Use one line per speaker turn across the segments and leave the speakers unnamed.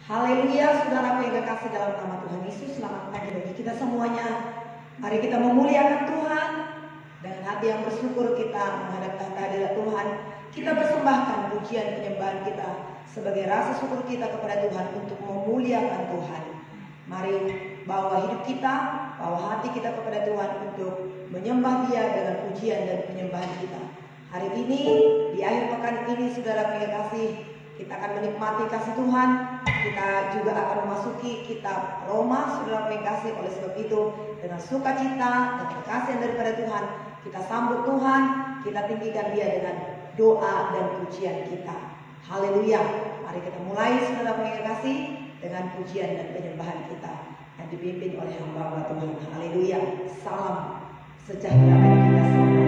Haleluya, saudara yang kekasih dalam nama Tuhan Yesus, selamat pagi bagi kita semuanya. Mari kita memuliakan Tuhan dengan hati yang bersyukur. Kita menghadap hadirat Tuhan. Kita persembahkan pujian penyembahan kita sebagai rasa syukur kita kepada Tuhan untuk memuliakan Tuhan. Mari bawa hidup kita, bawa hati kita kepada Tuhan untuk menyembah Dia dengan pujian dan penyembahan kita. Hari ini, di akhir pekan ini, saudara yang kekasih, kita akan menikmati kasih Tuhan. Kita juga akan memasuki kitab Roma, saudara yang kasih. Oleh sebab itu, dengan sukacita dan kekasihan daripada Tuhan, kita sambut Tuhan, kita tinggikan Dia dengan doa dan pujian kita. Haleluya. Mari kita mulai, saudara yang kasih, dengan pujian dan penyembahan kita yang dipimpin oleh hamba Tuhan. Haleluya. Salam sejahtera bagi kita semua.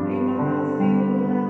Terima kasih Tuhan.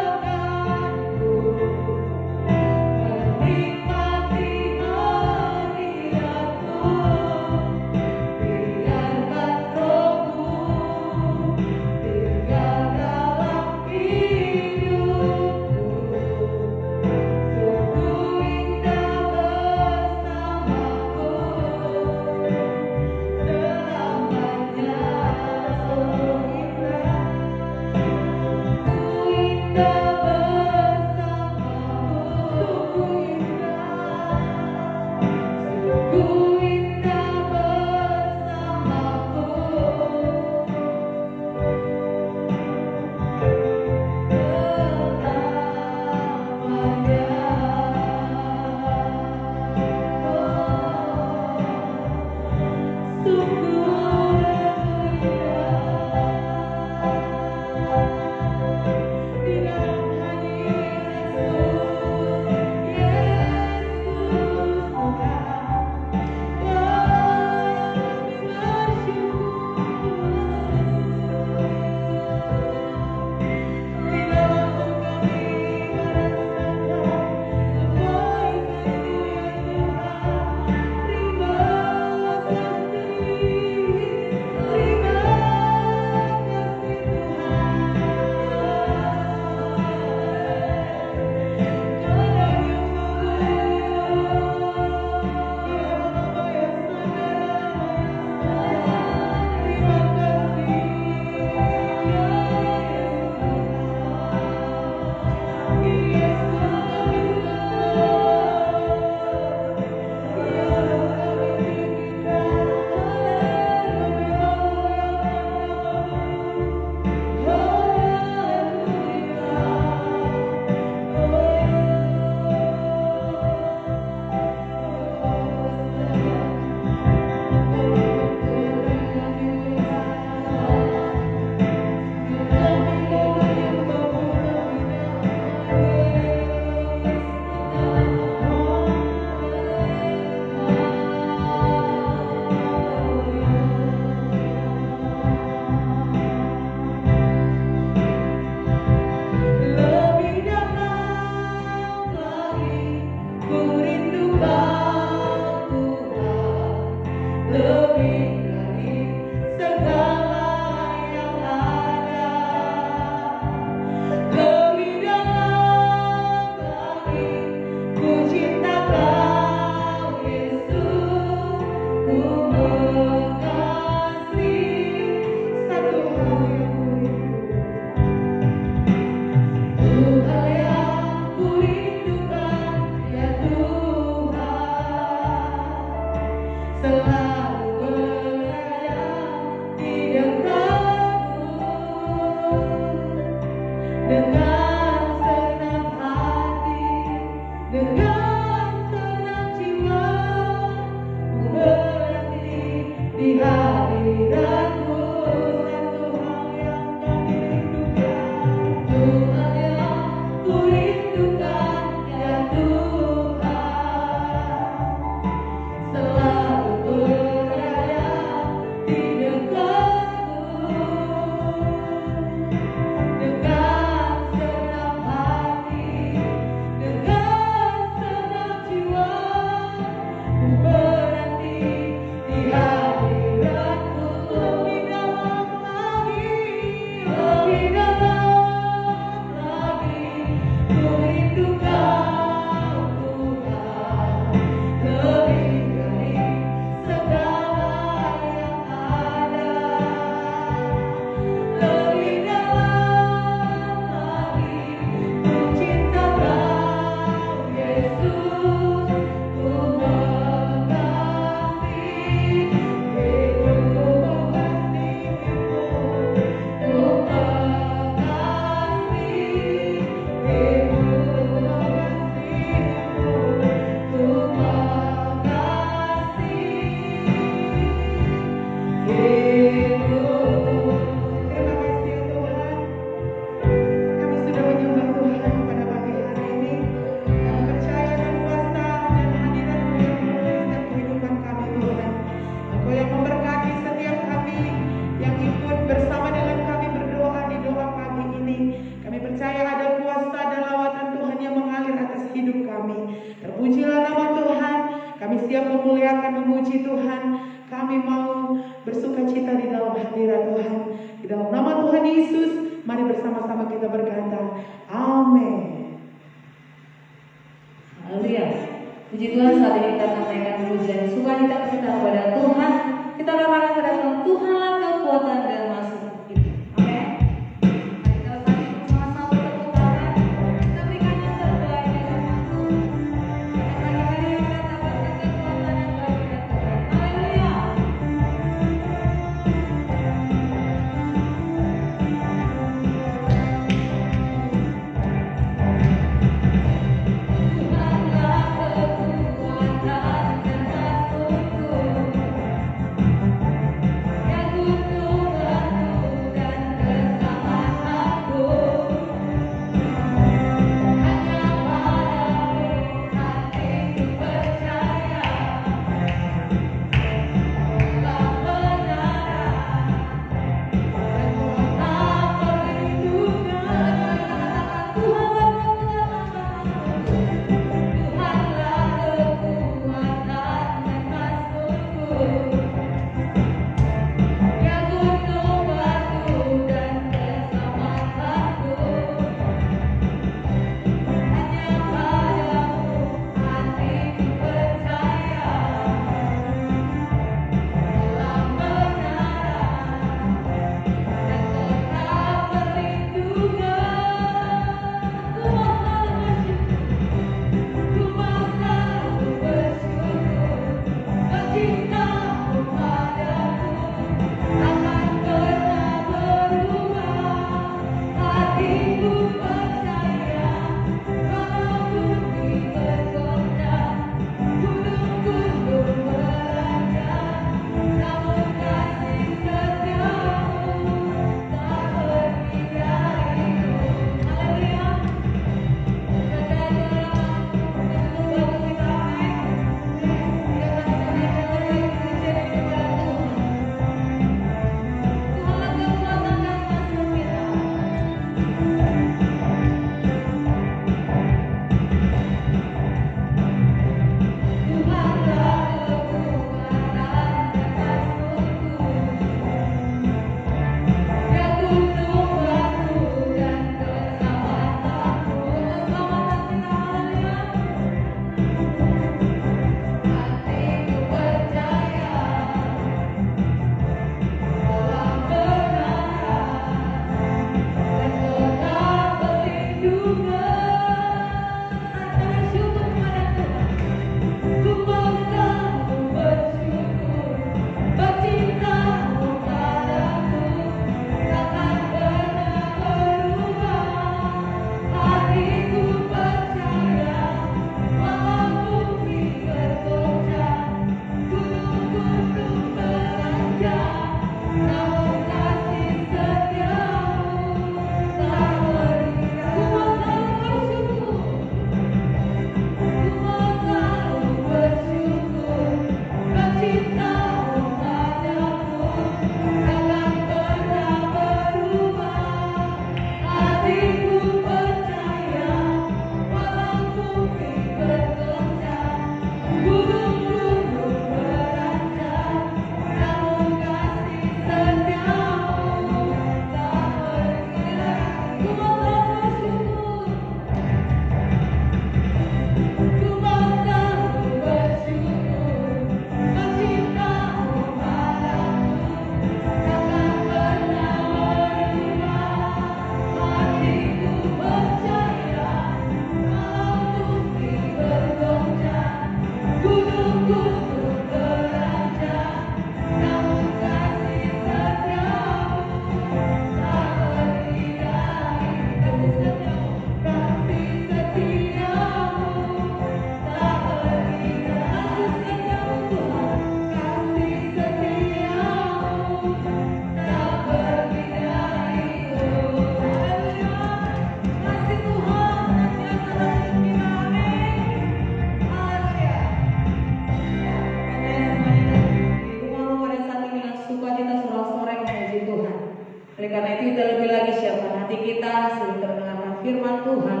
karena itu kita lebih lagi siapkan hati kita sebelum kita mendengarkan firman Tuhan.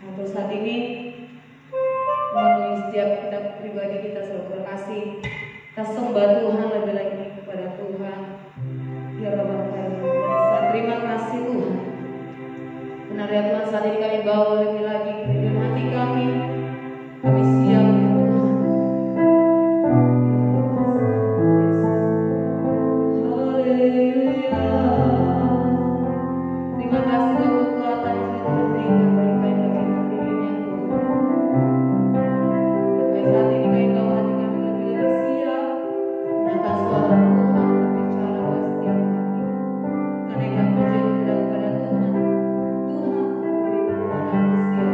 Untuk saat ini memenuhi setiap kita pribadi kita selalu berkasih. Kita sembah Tuhan lebih lagi kepada Tuhan. Ya Rabbah, terima kasih Tuhan. Benar ya Tuhan, saat ini kami bawa lebih lagi ke dalam hati kami. Kami siap ya Tuhan. Haleluya. Terima kasih untuk kekuatan yang sudah diberikan bagi kami hadirin yang Tuhan. Sampai saat ini kami bawa hati kami lebih lagi siap mendengar suara Tuhan berbicara pada setiap hati. Karena puji kepada Tuhan. Tuhan beri kekuatan siap.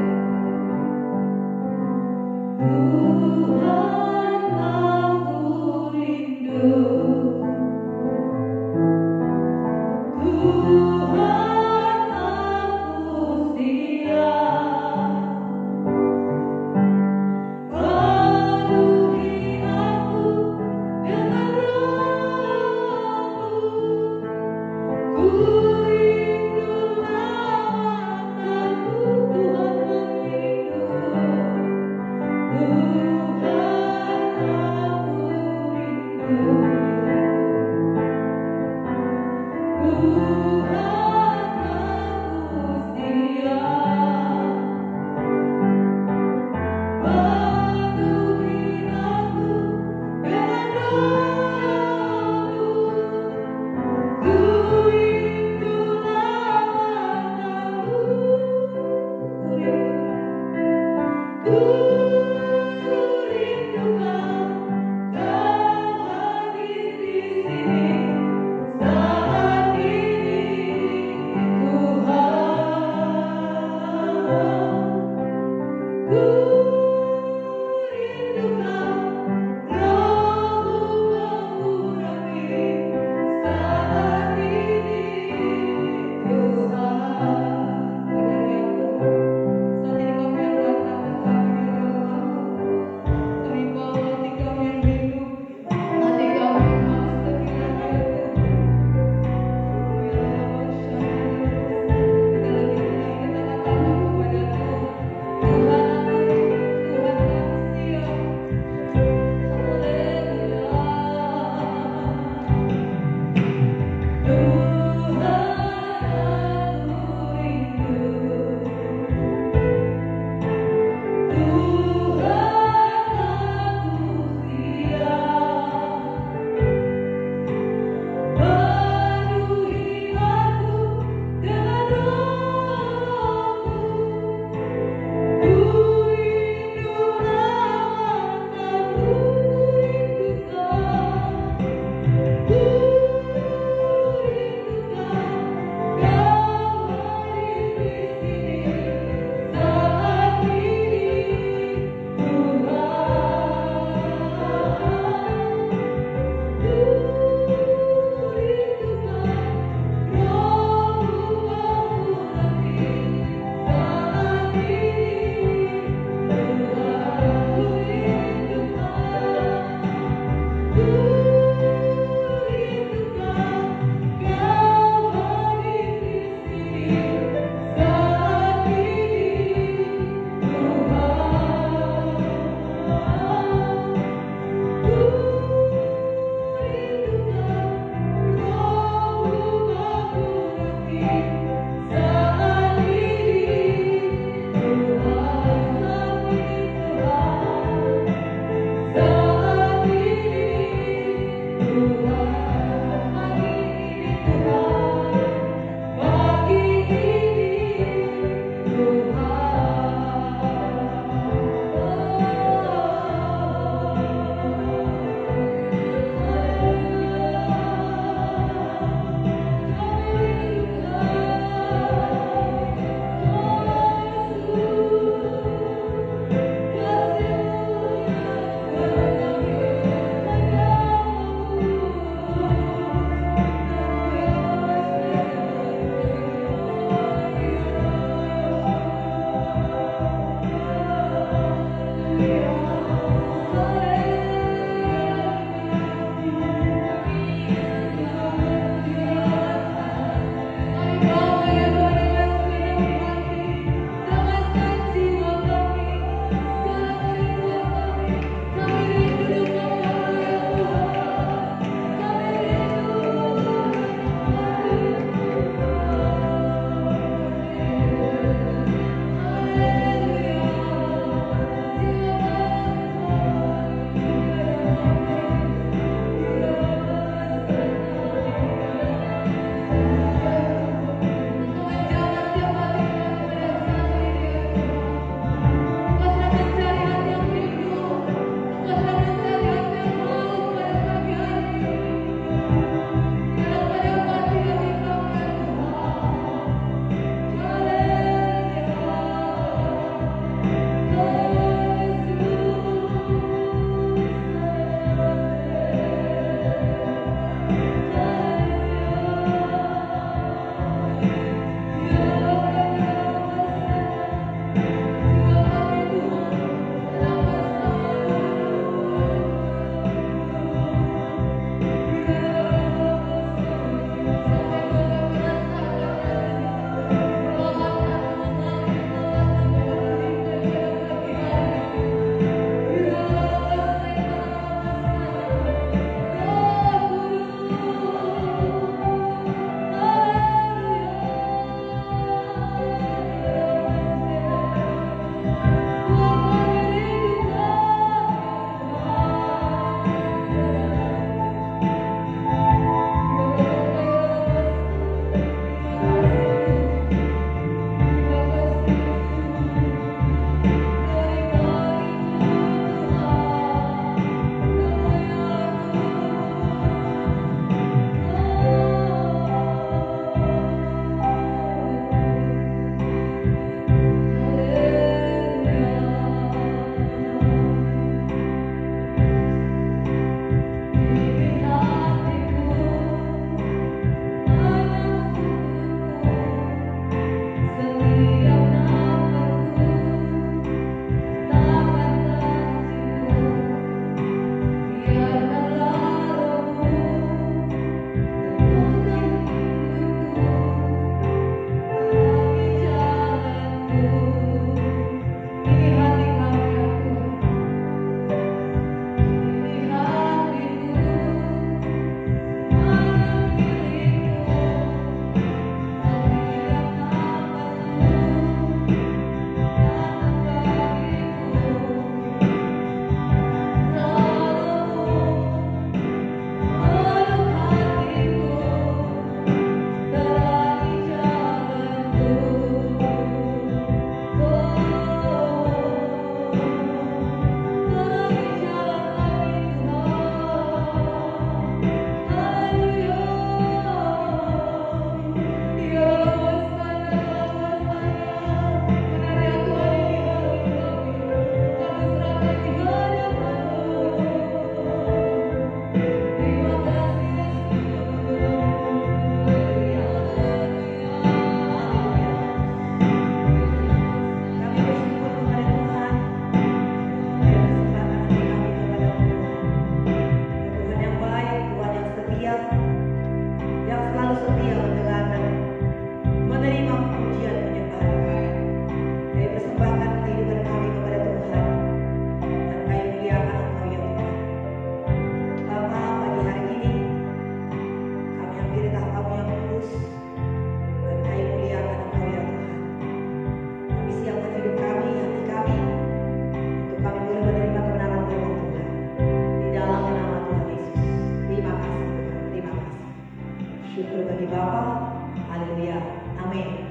Syukur bagi Bapa. Haleluya. Amin.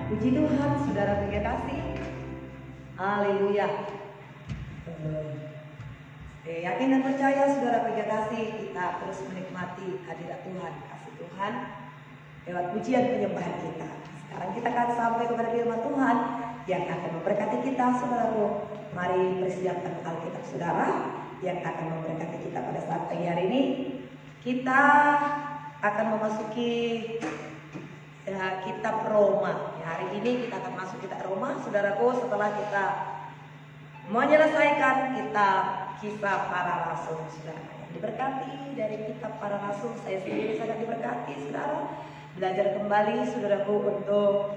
Puji Tuhan, saudara kasih. Haleluya. Saya yakin dan percaya saudara kasih, kita terus menikmati hadirat Tuhan, kasih Tuhan lewat pujian penyembahan kita. Sekarang kita akan sampai kepada firman Tuhan yang akan memberkati kita, saudaraku. Mari persiapkan Alkitab saudara yang akan memberkati kita pada saat pagi hari ini. Kita akan memasuki kitab Roma. Hari ini kita akan masuk kitab Roma, saudaraku, setelah kita menyelesaikan kitab Kisah Para Rasul, saudara. Yang diberkati dari kitab Para Rasul, saya sendiri sangat diberkati, saudara. Belajar kembali, saudaraku, untuk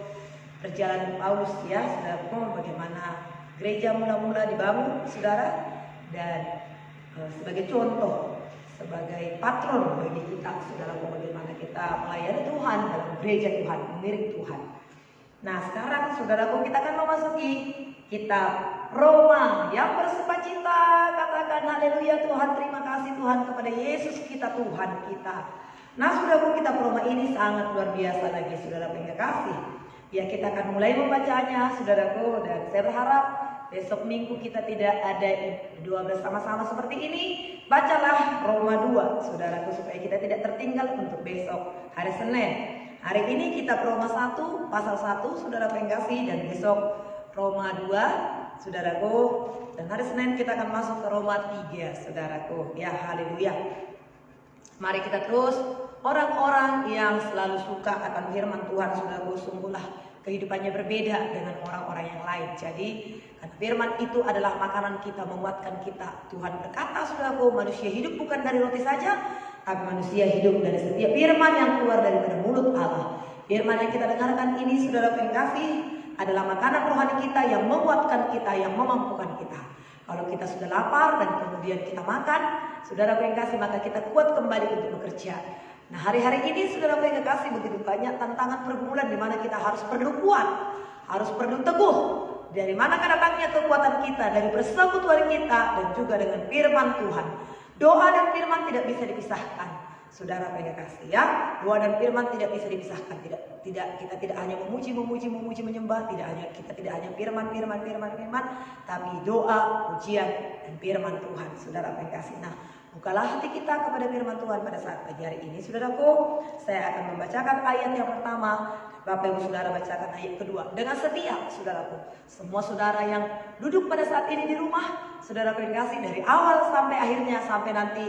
perjalanan Paulus, ya, saudaraku, bagaimana gereja mula-mula dibangun, saudara, dan sebagai contoh, sebagai patron bagi kita, saudaraku, bagaimana kita melayani Tuhan dalam gereja Tuhan, mengiring Tuhan. Nah, sekarang, saudaraku, kita akan memasuki kitab Roma yang bersukacita. Katakan haleluya Tuhan, terima kasih Tuhan kepada Yesus kita, Tuhan kita. Nah, saudaraku, kitab Roma ini sangat luar biasa lagi, saudara kasih. Ya, kita akan mulai membacanya, saudaraku, dan saya berharap besok minggu kita tidak ada doa bersama-sama seperti ini. Bacalah Roma 2, saudaraku, supaya kita tidak tertinggal untuk besok hari Senin. Hari ini kitab Roma 1 pasal 1, saudara kasih, dan besok Roma 2, saudaraku, dan hari Senin kita akan masuk ke Roma 3, saudaraku. Ya, haleluya. Mari kita terus, orang-orang yang selalu suka akan firman Tuhan, saudaraku, sungguhlah kehidupannya berbeda dengan orang-orang yang lain. Jadi, karena firman itu adalah makanan kita, menguatkan kita. Tuhan berkata, saudaraku, manusia hidup bukan dari roti saja, tapi manusia hidup dari setiap firman yang keluar daripada mulut Allah. Firman yang kita dengarkan ini, saudara kasih, adalah makanan rohani kita yang menguatkan kita, yang memampukan kita. Kalau kita sudah lapar dan kemudian kita makan, saudara kasih, maka kita kuat kembali untuk bekerja. Nah, hari-hari ini saudara kasih, begitu banyak tantangan pergumulan di mana kita harus perlu kuat, harus perlu teguh. Dari mana datangnya kekuatan kita? Dari persekutuan kita dan juga dengan firman Tuhan. Doa dan firman tidak bisa dipisahkan. Saudara kasih, ya, doa dan firman tidak bisa dipisahkan. Kita tidak hanya memuji, menyembah, kita tidak hanya firman, tapi doa, pujian dan firman Tuhan, saudara kasih. Nah, bukalah hati kita kepada firman Tuhan pada saat pagi hari ini, saudaraku. Saya akan membacakan ayat yang pertama, Bapak Ibu Saudara bacakan ayat kedua dengan setia, saudaraku. Semua saudara yang duduk pada saat ini di rumah, saudara kasih, dari awal sampai akhirnya, sampai nanti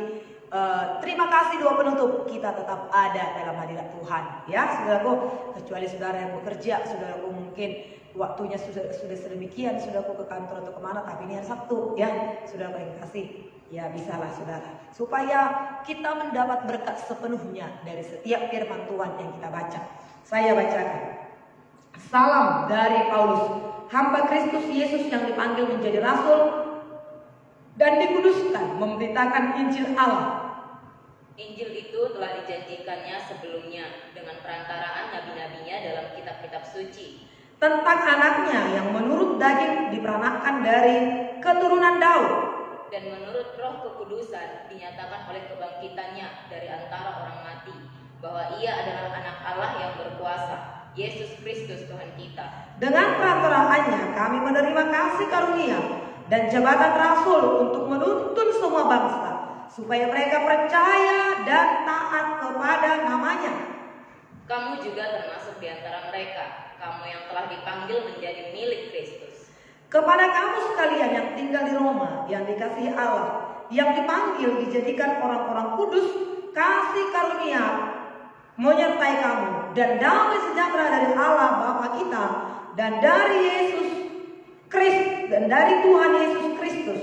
terima kasih doa penutup, kita tetap ada dalam hadirat Tuhan, ya, saudaraku. Kecuali saudara yang bekerja, saudaraku, mungkin waktunya sudah sedemikian, saudaraku, ke kantor atau kemana, tapi ini hari Sabtu, ya, saudara kasih. Ya, bisalah saudara, supaya kita mendapat berkat sepenuhnya dari setiap firman Tuhan yang kita baca. Saya bacakan. Salam dari Paulus, hamba Kristus Yesus yang dipanggil menjadi rasul dan dikuduskan memberitakan Injil Allah.
Injil itu telah dijanjikannya sebelumnya dengan perantaraan nabi-nabinya dalam kitab-kitab suci.
Tentang anaknya yang menurut daging diperanakkan dari keturunan Daud,
dan menurut Roh Kekudusan dinyatakan oleh kebangkitannya dari antara orang mati, bahwa ia adalah anak Allah yang berkuasa, Yesus Kristus Tuhan kita.
Dengan perantaraannya kami menerima kasih karunia dan jabatan rasul untuk menuntun semua bangsa, supaya mereka percaya dan taat kepada namanya.
Kamu juga termasuk di antara mereka, kamu yang telah dipanggil menjadi milik Kristus.
Kepada kamu sekalian yang tinggal di Roma, yang dikasihi Allah, yang dipanggil dijadikan orang-orang kudus, kasih karunia menyertai kamu, dan damai sejahtera dari Allah Bapa kita dan dari Yesus Kristus, dan dari Tuhan Yesus Kristus.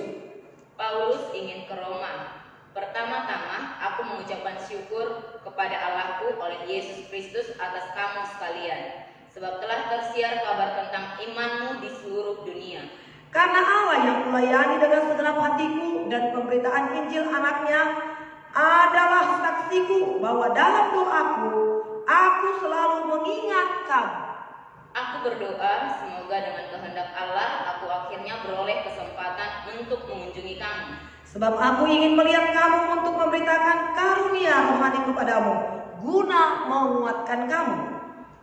Paulus ingin ke Roma. Pertama-tama aku mengucapkan syukur kepada Allahku oleh Yesus Kristus atas kamu sekalian, sebab telah tersiar kabar tentang imanmu di seluruh dunia.
Karena Allah yang kulayani dengan segenap hatiku dan pemberitaan Injil anaknya adalah saksiku bahwa dalam doaku aku selalu mengingatkan.
Aku berdoa semoga dengan kehendak Allah aku akhirnya beroleh kesempatan untuk mengunjungi kamu.
Sebab aku ingin melihat kamu untuk memberitakan karunia rohani kepadamu, guna menguatkan kamu.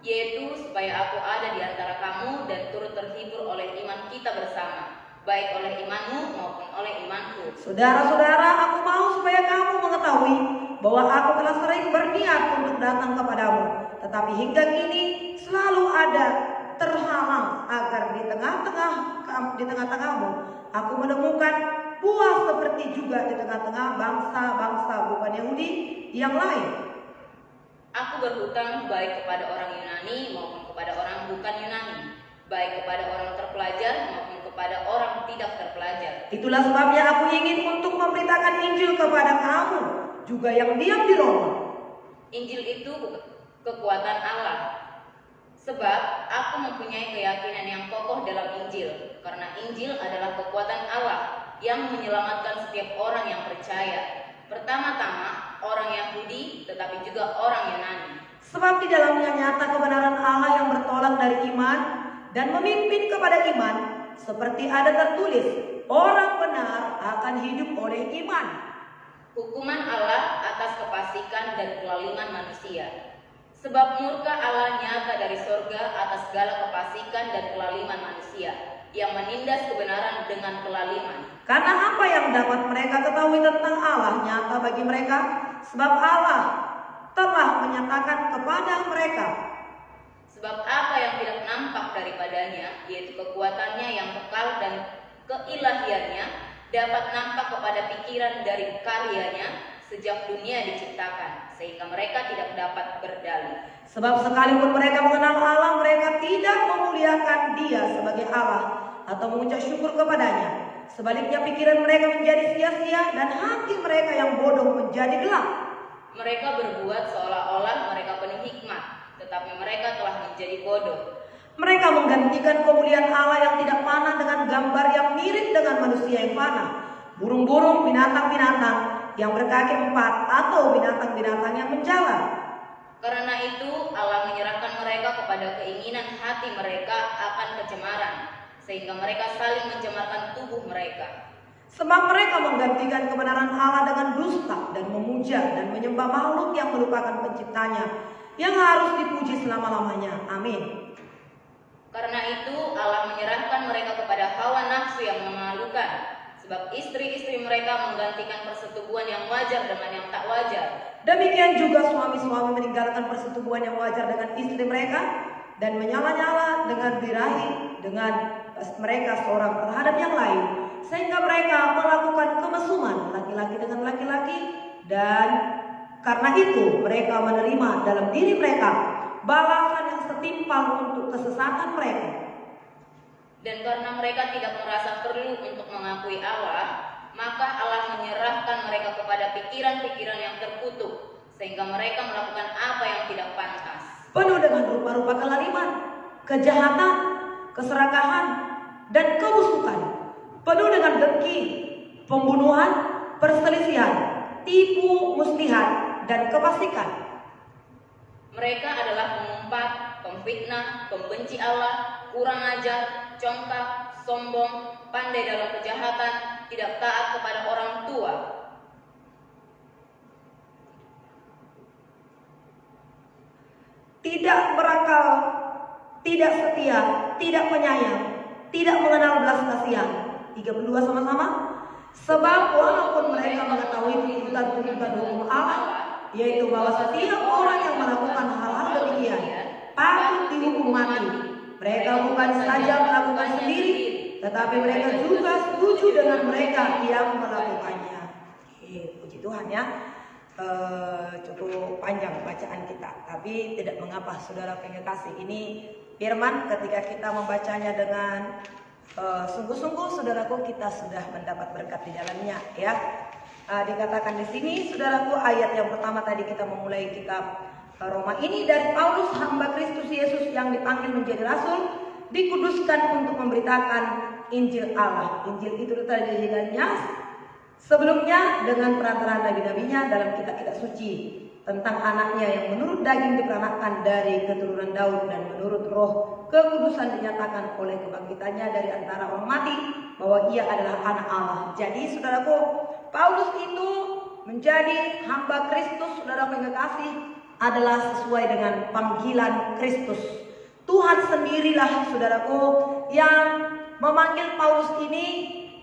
Yaitu supaya aku ada di antara kamu dan turut terhibur oleh iman kita bersama, baik oleh imanmu maupun oleh imanku.
Saudara-saudara, aku mau supaya kamu mengetahui bahwa aku telah sering berniat untuk datang kepadamu, tetapi hingga kini selalu ada terhalang agar di tengah-tengahmu aku menemukan buah seperti juga di tengah-tengah bangsa-bangsa bukan Yahudi yang lain.
Aku berhutang baik kepada orang Yunani maupun kepada orang bukan Yunani, baik kepada orang terpelajar maupun kepada orang tidak terpelajar.
Itulah sebabnya aku ingin untuk memberitakan Injil kepada kamu juga yang diam di Roma.
Injil itu kekuatan Allah. Sebab aku mempunyai keyakinan yang kokoh dalam Injil, karena Injil adalah kekuatan Allah yang menyelamatkan setiap orang yang percaya. Pertama-tama orang Yahudi, tetapi juga orang Yunani.
Sebab di dalamnya nyata kebenaran Allah yang bertolak dari iman dan memimpin kepada iman, seperti ada tertulis, orang benar akan hidup oleh iman.
Hukuman Allah atas kefasikan dan kelaliman manusia. Sebab murka Allah nyata dari sorga atas segala kefasikan dan kelaliman manusia, yang menindas kebenaran dengan kelaliman.
Karena apa yang dapat mereka ketahui tentang Allah nyata bagi mereka, sebab Allah telah menyatakan kepada mereka.
Sebab apa yang tidak nampak daripadanya, yaitu kekuatannya yang kekal dan keilahiannya, dapat nampak kepada pikiran dari karyanya sejak dunia diciptakan, sehingga mereka tidak dapat berdalih.
Sebab sekalipun mereka mengenal Allah, mereka tidak memuliakan Dia sebagai Allah atau mengucap syukur kepadanya. Sebaliknya pikiran mereka menjadi sia-sia dan hati mereka yang bodoh menjadi gelap.
Mereka berbuat seolah-olah mereka penuh hikmat, tetapi mereka telah menjadi bodoh.
Mereka menggantikan kemuliaan Allah yang tidak fana dengan gambar yang mirip dengan manusia yang fana, burung-burung, binatang-binatang yang berkaki empat, atau binatang-binatang yang menjalar.
Karena itu Allah menyerahkan mereka kepada keinginan hati mereka akan kecemaran, sehingga mereka saling mencemarkan tubuh mereka.
Sebab mereka menggantikan kebenaran Allah dengan dusta dan memuja dan menyembah makhluk yang merupakan penciptanya, yang harus dipuji selama-lamanya. Amin.
Karena itu Allah menyerahkan mereka kepada hawa nafsu yang memalukan, sebab istri-istri mereka menggantikan persetubuhan yang wajar dengan yang tak wajar.
Demikian juga suami-suami meninggalkan persetubuhan yang wajar dengan istri mereka dan menyala-nyala dengan birahi dengan mereka seorang terhadap yang lain, sehingga mereka melakukan kemesuman laki-laki dengan laki-laki, dan karena itu mereka menerima dalam diri mereka balasan yang setimpal untuk kesesatan mereka.
Dan karena mereka tidak merasa perlu untuk mengakui Allah, maka Allah menyerahkan mereka kepada pikiran-pikiran yang terkutuk, sehingga mereka melakukan apa yang tidak pantas.
Penuh dengan rupa-rupa kelaliman, kejahatan, keserakahan, dan kebusukan. Penuh dengan dengki, pembunuhan, perselisihan, tipu muslihat, dan kefasikan.
Mereka adalah pengumpat, pemfitnah, pembenci Allah, kurang ajar, congkak, sombong, pandai dalam kejahatan, tidak taat kepada orang tua.
Tidak berakal, tidak setia, tidak penyayang, tidak mengenal belas kasihan. 32 sama-sama. Sebab walaupun mereka mengetahui tuntutan-tuntutan hukum Allah, yaitu bahwa setiap orang yang melakukan hal-hal demikian patut dihukum mati, mereka bukan saja melakukan sendiri, tetapi mereka juga setuju dengan mereka yang melakukannya. Puji Tuhan ya. Cukup panjang bacaan kita, tapi tidak mengapa saudara pengen kasih. Ini firman ketika kita membacanya dengan sungguh-sungguh, saudaraku, kita sudah mendapat berkat di dalamnya ya. Dikatakan di sini saudaraku, ayat yang pertama tadi kita memulai kitab Roma ini dari Paulus, hamba Kristus Yesus yang dipanggil menjadi rasul, dikuduskan untuk memberitakan Injil Allah. Injil itu terjadinya sebelumnya dengan perantaraan nabi-nabinya dalam kitab-kitab suci tentang anaknya yang menurut daging diperanakan dari keturunan Daud, dan menurut roh kekudusan dinyatakan oleh kebangkitannya dari antara orang mati bahwa ia adalah anak Allah. Jadi saudaraku, Paulus itu menjadi hamba Kristus, saudara yang kasih, adalah sesuai dengan panggilan Kristus. Tuhan sendirilah saudaraku yang memanggil Paulus ini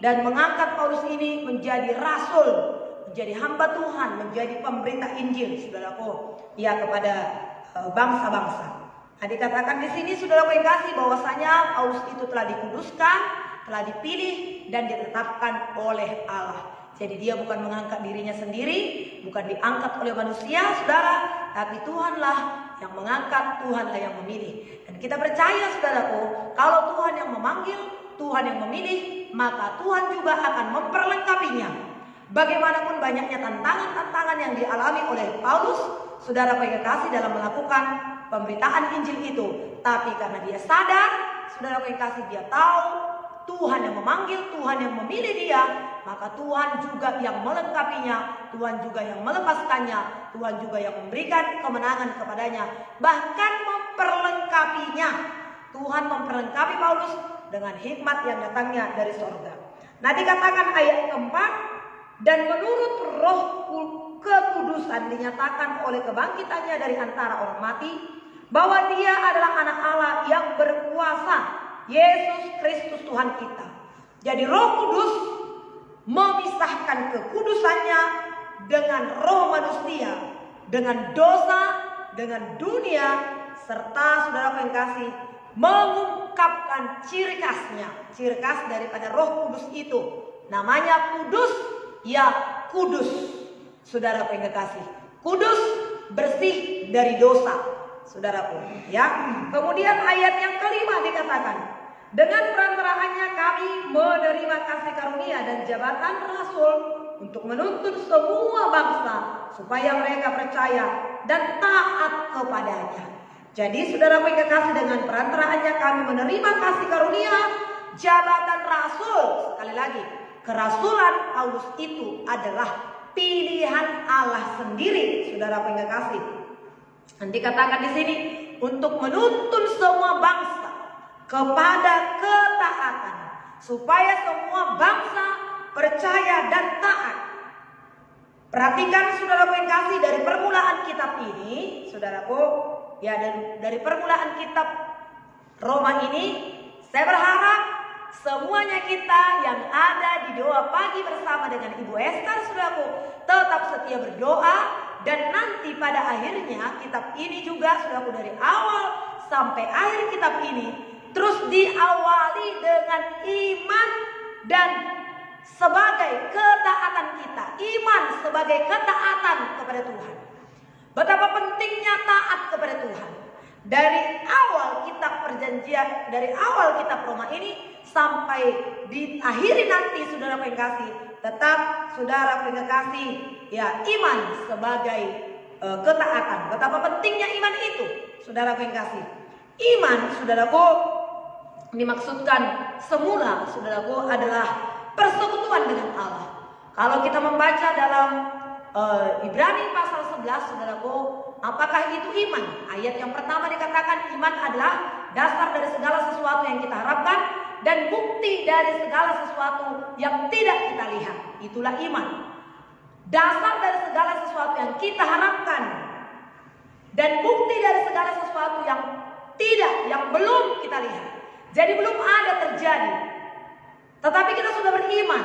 dan mengangkat Paulus ini menjadi rasul, menjadi hamba Tuhan, menjadi pemberita Injil, saudaraku, ya kepada bangsa-bangsa. Nah, dikatakan di sini saudaraku yang kasih bahwasanya Paulus itu telah dikuduskan, telah dipilih dan ditetapkan oleh Allah. Jadi dia bukan mengangkat dirinya sendiri, bukan diangkat oleh manusia, saudara, tapi Tuhanlah yang mengangkat, Tuhanlah yang memilih. Dan kita percaya, saudaraku, kalau Tuhan yang memanggil, Tuhan yang memilih, maka Tuhan juga akan memperlengkapinya. Bagaimanapun banyaknya tantangan-tantangan yang dialami oleh Paulus, saudara yang kasih, dalam melakukan pemberitaan Injil itu, tapi karena dia sadar, saudara yang kasih, dia tahu Tuhan yang memanggil, Tuhan yang memilih dia, maka Tuhan juga yang melengkapinya, Tuhan juga yang melepaskannya, Tuhan juga yang memberikan kemenangan kepadanya, bahkan memperlengkapinya. Tuhan memperlengkapi Paulus dengan hikmat yang datangnya dari sorga. Nah, dikatakan ayat keempat, dan menurut roh kekudusan dinyatakan oleh kebangkitannya dari antara orang mati, bahwa dia adalah anak Allah yang berkuasa, Yesus Kristus Tuhan kita. Jadi Roh Kudus memisahkan kekudusannya dengan roh manusia, dengan dosa, dengan dunia, serta saudara yang kasih, mengungkapkan ciri khasnya. Ciri khas daripada Roh Kudus itu namanya kudus, ya kudus. Saudara yang kasih, kudus, bersih dari dosa, saudaraku, ya. Kemudian ayat yang kelima dikatakan, dengan perantaraannya kami menerima kasih karunia dan jabatan rasul untuk menuntun semua bangsa supaya mereka percaya dan taat kepadanya. Jadi saudara yang kekasih, dengan perantaraannya kami menerima kasih karunia, jabatan rasul. Sekali lagi, kerasulan Paulus itu adalah pilihan Allah sendiri, saudara yang kekasih. Nanti katakan di sini, untuk menuntun semua bangsa kepada ketaatan, supaya semua bangsa percaya dan taat. Perhatikan saudaraku yang kasih, dari permulaan kitab ini, saudaraku, ya, dari permulaan kitab Roma ini, saya berharap semuanya kita yang ada di doa pagi bersama dengan Ibu Esther, saudaraku, tetap setia berdoa, dan nanti pada akhirnya kitab ini juga, saudaraku, dari awal sampai akhir kitab ini terus diawali dengan iman dan sebagai ketaatan kita. Iman sebagai ketaatan kepada Tuhan. Betapa pentingnya taat kepada Tuhan. Dari awal kitab perjanjian, dari awal kitab Roma ini sampai diakhiri nanti, saudara yang kasih, tetap saudara yang kasih, ya, iman sebagai ketaatan. Betapa pentingnya iman itu, saudara yang kasih. Iman, saudaraku, dimaksudkan semula, saudaraku, adalah persekutuan dengan Allah. Kalau kita membaca dalam Ibrani pasal 11, saudaraku, apakah itu iman? Ayat yang pertama dikatakan iman adalah dasar dari segala sesuatu yang kita harapkan dan bukti dari segala sesuatu yang tidak kita lihat. Itulah iman. Dasar dari segala sesuatu yang kita harapkan dan bukti dari segala sesuatu yang belum kita lihat. Jadi belum ada terjadi, tetapi kita sudah beriman,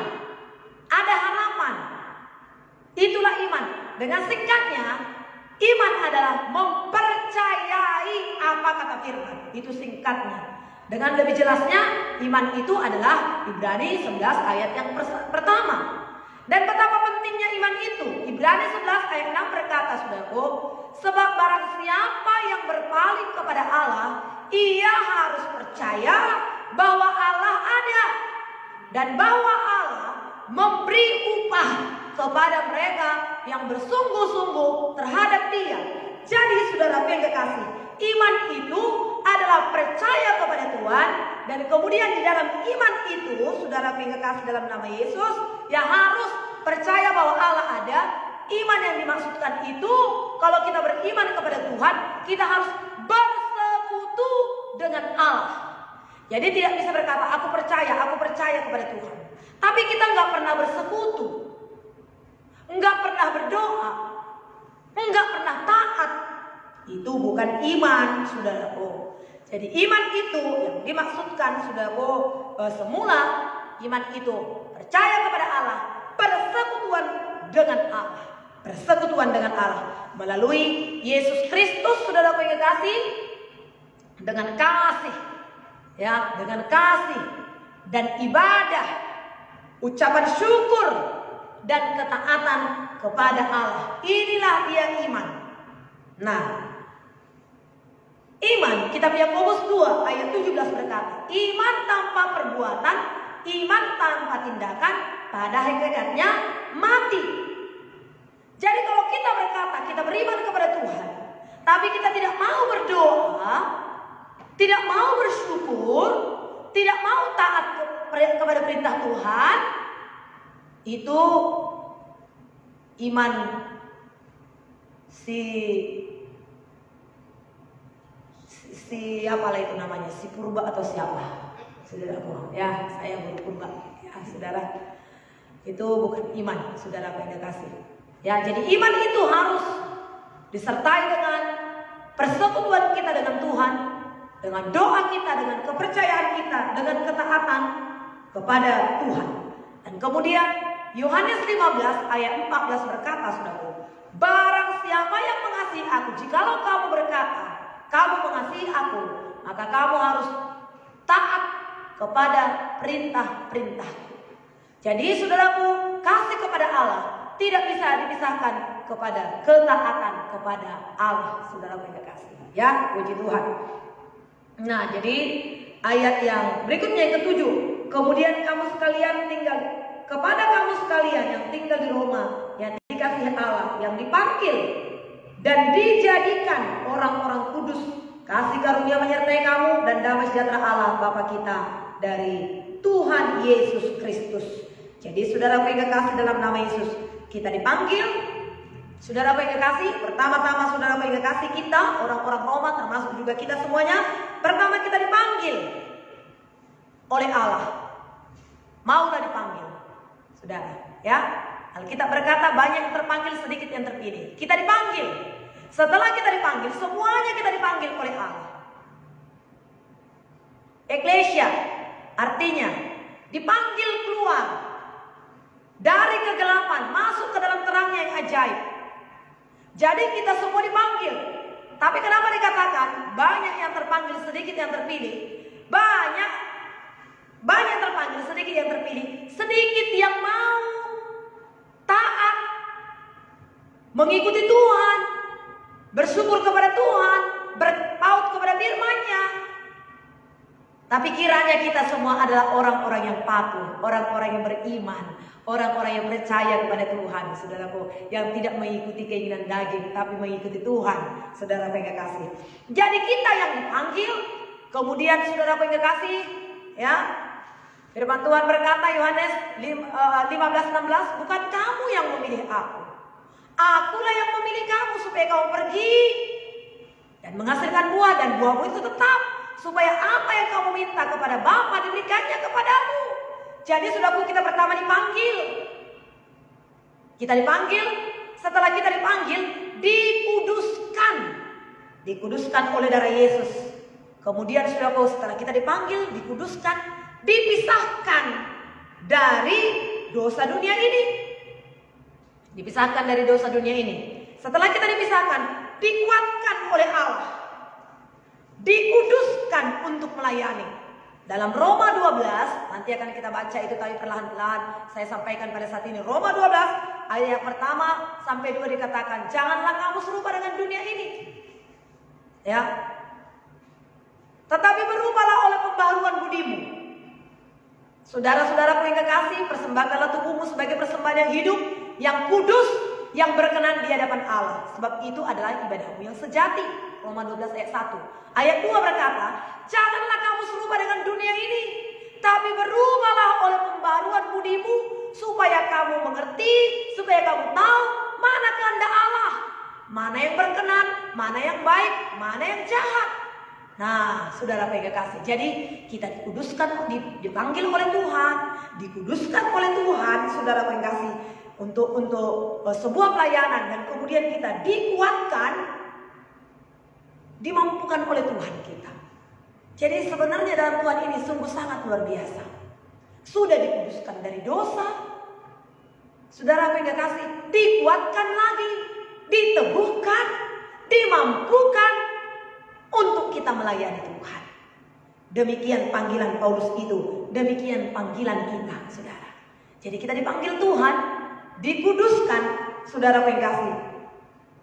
ada harapan. Itulah iman. Dengan singkatnya, iman adalah mempercayai apa kata firman. Itu singkatnya. Dengan lebih jelasnya, iman itu adalah Ibrani 11 ayat yang pertama. Dan betapa pentingnya iman itu, Ibrani 11 ayat 6 berkata, saudaraku, sebab barang siapa yang berpaling kepada Allah, ia harus percaya bahwa Allah ada dan bahwa Allah memberi upah kepada mereka yang bersungguh-sungguh terhadap Dia. Jadi saudara yang kekasih, iman itu adalah percaya kepada Tuhan, dan kemudian di dalam iman itu, saudara yang kekasih, dalam nama Yesus, ya harus percaya bahwa Allah ada. Iman yang dimaksudkan itu, kalau kita beriman kepada Tuhan, kita harus bersekutu dengan Allah. Jadi tidak bisa berkata aku percaya kepada Tuhan, tapi kita nggak pernah bersekutu, nggak pernah berdoa, nggak pernah taat, itu bukan iman, saudaraku. Jadi iman itu yang dimaksudkan, saudaraku, semula iman itu percaya kepada Allah, persekutuan dengan Allah, persekutuan dengan Allah melalui Yesus Kristus, saudaraku yang kekasih, dengan kasih, ya, dengan kasih dan ibadah, ucapan syukur dan ketaatan kepada Allah. Inilah dia iman. Nah, iman, kitab Yakobus 2 ayat 17 berkata, iman tanpa perbuatan, iman tanpa tindakan, pada hakikatnya mati. Jadi kalau kita berkata kita beriman kepada Tuhan, tapi kita tidak mau berdoa, tidak mau bersyukur, tidak mau taat kepada perintah Tuhan, itu iman si apalah itu namanya, si purba atau siapa, saudaraku, ya, saya purba, ya, saudara, itu bukan iman, saudara yang kasih, ya. Jadi iman itu harus disertai dengan persekutuan kita dengan Tuhan, dengan doa kita, dengan kepercayaan kita, dengan ketaatan kepada Tuhan. Dan kemudian Yohanes 15 ayat 14 berkata, saudaraku, barang siapa yang mengasihi aku, jikalau kamu berkata kamu mengasihi aku, maka kamu harus taat kepada perintah-perintahku. Jadi saudaraku, kasih kepada Allah tidak bisa dipisahkan kepada ketaatan kepada Allah, saudaraku yang kasih. Ya, puji Tuhan. Nah, jadi ayat yang berikutnya yang ke-7, kemudian kamu sekalian tinggal, kepada kamu sekalian yang tinggal di Roma, yang dikasihi Allah, yang dipanggil dan dijadikan orang-orang kudus, kasih karunia menyertai kamu dan damai sejahtera Allah Bapa kita dari Tuhan Yesus Kristus. Jadi saudara yang kekasih, dalam nama Yesus kita dipanggil. Saudara yang kekasih, pertama-tama saudara yang kekasih, kita orang-orang Roma, termasuk juga kita semuanya, pertama kita dipanggil oleh Allah. Maulah dipanggil, saudara, ya. Alkitab berkata banyak yang terpanggil, sedikit yang terpilih. Kita dipanggil. Setelah kita dipanggil, semuanya kita dipanggil oleh Allah. Eklesia artinya dipanggil keluar dari kegelapan, masuk ke dalam terangnya yang ajaib. Jadi kita semua dipanggil. Tapi kenapa dikatakan banyak yang terpanggil, sedikit yang terpilih? Banyak terpanggil, sedikit yang terpilih. Sedikit yang mau taat, mengikuti Tuhan, bersyukur kepada Tuhan, berpaut kepada firman-Nya. Tapi kiranya kita semua adalah orang-orang yang patuh, orang-orang yang beriman, orang-orang yang percaya kepada Tuhan, saudaraku, yang tidak mengikuti keinginan daging, tapi mengikuti Tuhan, saudara yang kasih. Jadi kita yang dipanggil, kemudian saudara yang kasih, ya. Firman Tuhan berkata, Yohanes 15:16, bukan kamu yang memilih aku, akulah yang memilih kamu supaya kamu pergi dan menghasilkan buah, dan buahmu itu tetap, supaya apa yang kamu minta kepada Bapa diberikannya kepadamu. Jadi saudaraku, kita pertama dipanggil. Kita dipanggil, setelah kita dipanggil, dikuduskan oleh darah Yesus. Kemudian saudaraku, setelah kita dipanggil, dikuduskan, dipisahkan dari dosa dunia ini. Dipisahkan dari dosa dunia ini. Setelah kita dipisahkan, dikuatkan oleh Allah, dikuduskan untuk melayani. Dalam Roma 12, nanti akan kita baca itu tapi perlahan-lahan saya sampaikan pada saat ini. Roma 12 ayat yang pertama sampai 2 dikatakan, janganlah kamu serupa dengan dunia ini, ya, tetapi berubahlah oleh pembaharuan budimu. Saudara-saudara yang kekasih, persembahkanlah tubuhmu sebagai persembahan yang hidup, yang kudus, yang berkenan di hadapan Allah, sebab itu adalah ibadahmu yang sejati. Roma 12 ayat 1. Ayat 2 berkata, janganlah kamu serupa dengan dunia ini, tapi berubahlah oleh pembaharuan budimu, supaya kamu mengerti, supaya kamu tahu mana kehendak Allah, mana yang berkenan, mana yang baik, mana yang jahat. Nah, saudara yang kasih, jadi kita dikuduskan, dipanggil oleh Tuhan, dikuduskan oleh Tuhan, saudara yang kasih, untuk sebuah pelayanan, dan kemudian kita dikuatkan dimampukan oleh Tuhan kita. Jadi sebenarnya dalam Tuhan ini sungguh sangat luar biasa. Sudah dikuduskan dari dosa. Saudara yang kasih, dikuatkan lagi, diteguhkan, dimampukan untuk kita melayani Tuhan. Demikian panggilan Paulus itu, demikian panggilan kita, saudara. Jadi kita dipanggil Tuhan, dikuduskan, saudara yang kasih,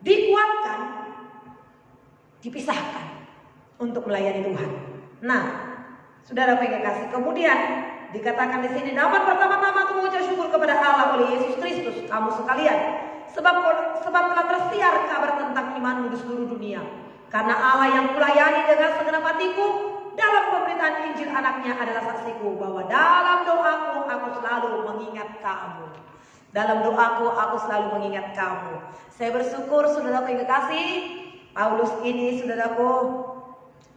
dikuatkan, dipisahkan untuk melayani Tuhan. Nah, saudara yang kasih, kemudian dikatakan di sini, dapat pertama-tama aku mengucap syukur kepada Allah oleh Yesus Kristus, kamu sekalian, sebab telah tersiar kabar tentang imanmu di seluruh dunia. Karena Allah yang kulayani dengan segenap hatiku dalam pemberitaan Injil anaknya adalah saksiku bahwa dalam doaku aku selalu mengingat kamu. Dalam doaku aku selalu mengingat kamu. Saya bersyukur saudaraku yang kekasih, Paulus ini saudaraku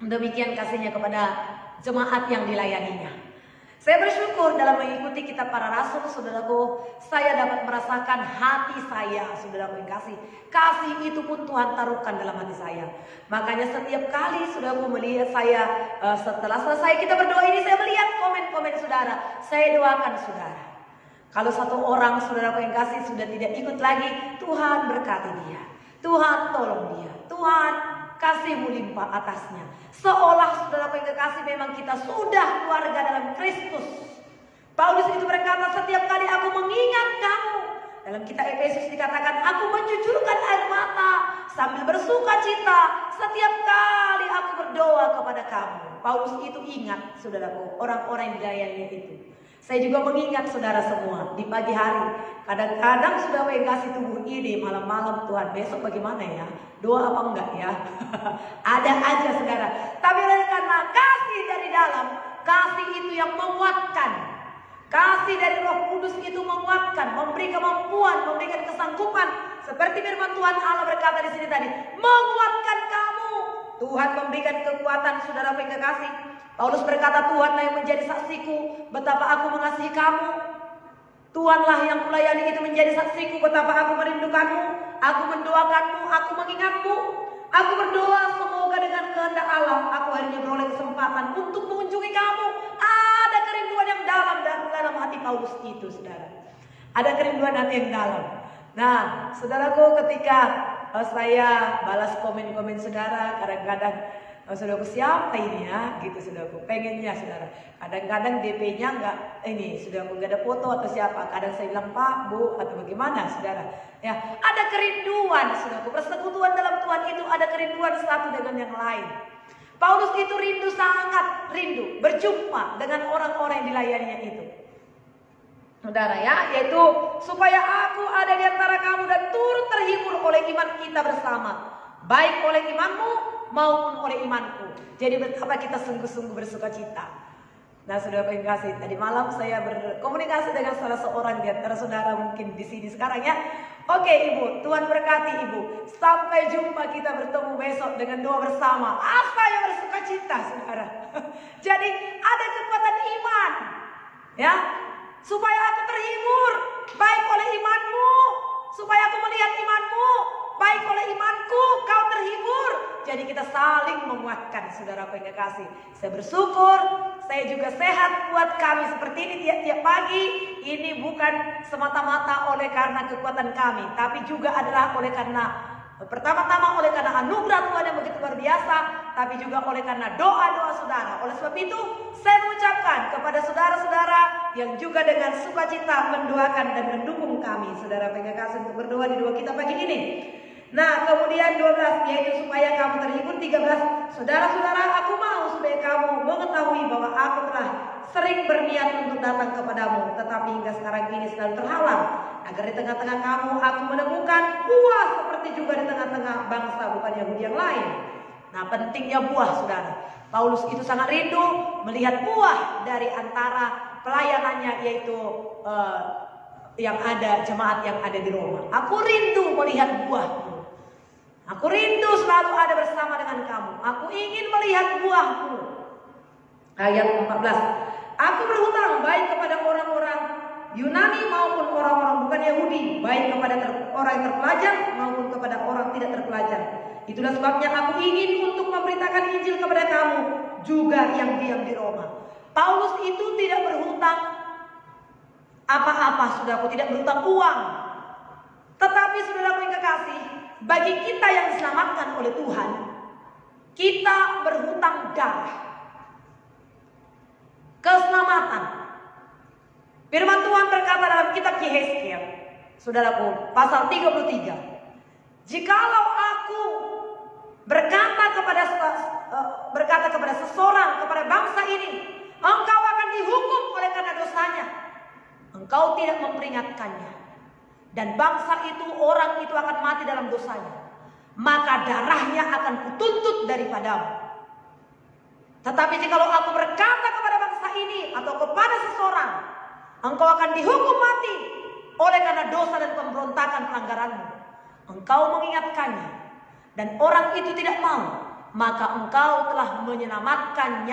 demikian kasihnya kepada jemaat yang dilayaninya. Saya bersyukur dalam mengikuti kitab para rasul, saudaraku, saya dapat merasakan hati saya, saudaraku yang kasih. Kasih itu pun Tuhan taruhkan dalam hati saya. Makanya setiap kali saudaraku melihat saya, setelah selesai kita berdoa ini, saya melihat komen-komen saudara. Saya doakan saudara. Kalau satu orang saudaraku yang kasih sudah tidak ikut lagi, Tuhan berkati dia. Tuhan tolong dia. Tuhan kasih-Mu limpah atasnya. Seolah saudaraku yang kekasih memang kita sudah keluarga dalam Kristus. Paulus itu berkata, setiap kali aku mengingat kamu. Dalam kitab Efesus dikatakan, aku mencucurkan air mata sambil bersuka cita setiap kali aku berdoa kepada kamu. Paulus itu ingat saudaraku, orang-orang yang dilayaninya itu. Saya juga mengingat saudara semua di pagi hari. Kadang-kadang sudah yang kasih tubuh ini malam-malam, Tuhan besok bagaimana ya? Doa apa enggak ya? Ada aja saudara. Tapi karena kasih dari dalam, kasih itu yang menguatkan. Kasih dari Roh Kudus itu menguatkan, memberi kemampuan, memberikan kesanggupan. Seperti firman Tuhan Allah berkata di sini tadi, menguatkan kamu. Tuhan memberikan kekuatan saudara yang kekasih. Paulus berkata, Tuhanlah yang menjadi saksiku betapa aku mengasihi kamu. Tuhanlah yang kulayani itu menjadi saksiku betapa aku merindukanmu. Aku mendoakanmu, aku mengingatmu. Aku berdoa semoga dengan kehendak Allah aku akhirnya beroleh kesempatan untuk mengunjungi kamu. Ada kerinduan yang dalam hati Paulus itu, saudara. Ada kerinduan hati yang dalam. Nah, saudaraku, ketika saya balas komen-komen saudara, kadang-kadang saudaraku, siapa ini ya? Gitu saudaraku, pengennya saudara. Kadang-kadang DP-nya enggak, ini saudaraku enggak ada foto atau siapa. Kadang saya bilang Pak, Bu, atau bagaimana saudara. Ya, ada kerinduan saudaraku. Persekutuan dalam Tuhan itu ada kerinduan satu dengan yang lain. Paulus itu rindu, sangat rindu berjumpa dengan orang-orang yang dilayaninya itu. Saudara ya, yaitu supaya aku ada di antara kamu dan turut terhibur oleh iman kita bersama. Baik oleh imanmu maupun oleh imanku. Jadi betapa kita sungguh-sungguh bersuka cita. Nah saudara yang kasih, tadi malam saya berkomunikasi dengan salah seorang di antara saudara mungkin di sini sekarang ya. Oke Ibu, Tuhan berkati Ibu. Sampai jumpa kita bertemu besok dengan doa bersama. Apa yang bersuka cita saudara? Jadi ada kekuatan iman. Ya, supaya aku terhibur baik oleh imanmu. Supaya aku melihat imanmu baik oleh imanku, kau terhibur. Jadi kita saling menguatkan saudara yang kekasih. Saya bersyukur, saya juga sehat buat kami seperti ini tiap-tiap pagi. Ini bukan semata-mata oleh karena kekuatan kami, tapi juga adalah oleh karena pertama-tama oleh karena anugerah Tuhan yang begitu luar biasa, tapi juga oleh karena doa-doa saudara. Oleh sebab itu, saya mengucapkan kepada saudara-saudara yang juga dengan sukacita mendoakan dan mendukung kami, saudara yang kekasih, untuk berdoa di doa kita pagi ini. Nah, kemudian 12, yaitu supaya kamu terhibur. 13, saudara-saudara, aku mau supaya kamu mengetahui bahwa aku telah sering berniat untuk datang kepadamu, tetapi hingga sekarang ini selalu terhalang, agar di tengah-tengah kamu aku menemukan buah seperti juga di tengah-tengah bangsa bukan Yahudi yang lain. Nah, pentingnya buah, saudara. Paulus itu sangat rindu melihat buah dari antara pelayanannya, yaitu yang ada, jemaat yang ada di Roma. Aku rindu melihat buahmu. Aku rindu selalu ada bersama dengan kamu. Aku ingin melihat buahmu. Ayat 14. Aku berhutang baik kepada orang-orang Yunani maupun orang-orang bukan Yahudi, baik kepada orang yang terpelajar maupun kepada orang tidak terpelajar. Itulah sebabnya aku ingin untuk memberitakan Injil kepada kamu juga yang diam di Roma. Paulus itu tidak berhutang apa-apa, saudaraku, tidak berhutang uang. Tetapi saudaraku yang kekasih, bagi kita yang diselamatkan oleh Tuhan, kita berhutang darah. Keselamatan. Firman Tuhan berkata dalam kitab Yehezkiel, saudaraku, pasal 33. Jikalau aku berkata kepada seseorang, kepada bangsa ini, engkau akan dihukum oleh karena dosanya, engkau tidak memperingatkannya, dan bangsa itu, orang itu akan mati dalam dosanya, maka darahnya akan kutuntut daripadamu. Tetapi jikalau aku berkata kepada bangsa ini atau kepada seseorang, engkau akan dihukum mati oleh karena dosa dan pemberontakan pelanggaranmu, engkau mengingatkannya, dan orang itu tidak mau, maka engkau telah menyelamatkan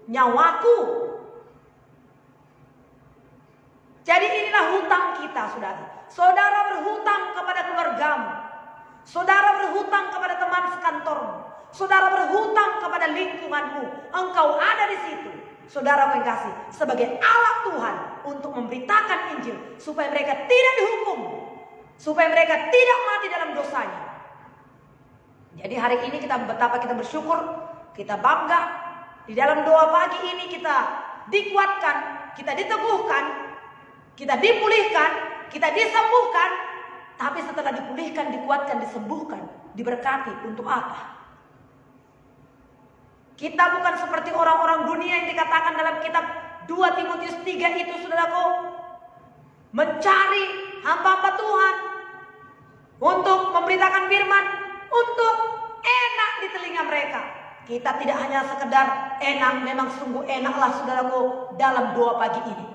nyawaku. Jadi inilah hutang kita, saudara. Saudara berhutang kepada keluargamu, saudara berhutang kepada teman sekantormu, saudara berhutang kepada lingkunganmu. Engkau ada di situ, saudara pengkasih, sebagai alat Tuhan untuk memberitakan Injil supaya mereka tidak dihukum, supaya mereka tidak mati dalam dosanya. Jadi hari ini betapa kita bersyukur, kita bangga. Di dalam doa pagi ini kita dikuatkan, kita diteguhkan, kita dipulihkan, kita disembuhkan. Tapi setelah dipulihkan, dikuatkan, disembuhkan, diberkati, untuk apa? Kita bukan seperti orang-orang dunia yang dikatakan dalam kitab 2 Timotius 3 itu, saudaraku, mencari hamba-hamba Tuhan untuk memberitakan firman, untuk enak di telinga mereka. Kita tidak hanya sekedar enak, memang sungguh enaklah, saudaraku, dalam doa pagi ini.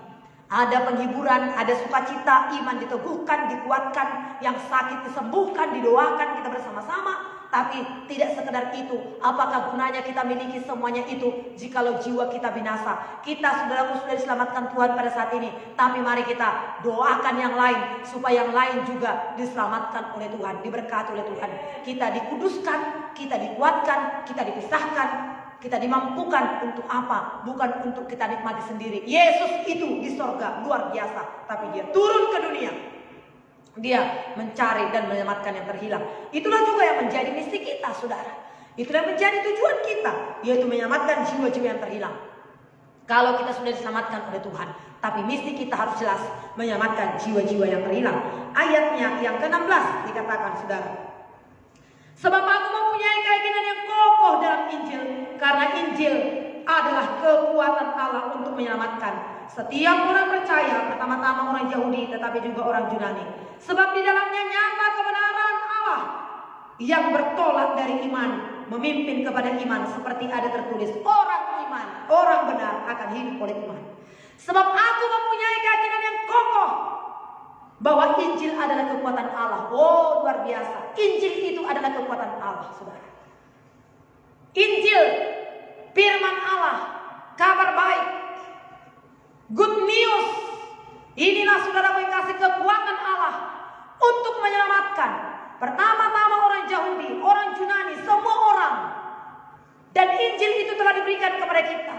Ada penghiburan, ada sukacita, iman diteguhkan, dikuatkan, yang sakit disembuhkan, didoakan kita bersama-sama. Tapi tidak sekedar itu. Apakah gunanya kita miliki semuanya itu jikalau jiwa kita binasa? Kita, saudaraku, sudah diselamatkan Tuhan pada saat ini, tapi mari kita doakan yang lain supaya yang lain juga diselamatkan oleh Tuhan, diberkati oleh Tuhan. Kita dikuduskan, kita dikuatkan, kita dipisahkan, kita dimampukan untuk apa? Bukan untuk kita nikmati sendiri. Yesus itu di sorga luar biasa, tapi dia turun ke dunia. Dia mencari dan menyelamatkan yang terhilang. Itulah juga yang menjadi misi kita, saudara. Itulah yang menjadi tujuan kita, yaitu menyelamatkan jiwa-jiwa yang terhilang. Kalau kita sudah diselamatkan oleh Tuhan, tapi misi kita harus jelas, menyelamatkan jiwa-jiwa yang terhilang. Ayatnya yang ke-16 dikatakan, saudara, sebab aku mempunyai keyakinan yang kokoh dalam Injil, karena Injil adalah kekuatan Allah untuk menyelamatkan setiap orang percaya, pertama-tama orang Yahudi, tetapi juga orang Yunani. Sebab di dalamnya nyata kebenaran Allah yang bertolak dari iman, memimpin kepada iman, seperti ada tertulis, orang iman, orang benar akan hidup oleh iman. Sebab aku mempunyai keyakinan yang kokoh bahwa Injil adalah kekuatan Allah. Oh, luar biasa. Injil itu adalah kekuatan Allah, saudara. Injil, firman Allah, kabar baik, good news. Inilah, saudara, yang kasih kekuatan Allah untuk menyelamatkan pertama-tama orang Yahudi, orang Yunani, semua orang. Dan Injil itu telah diberikan kepada kita.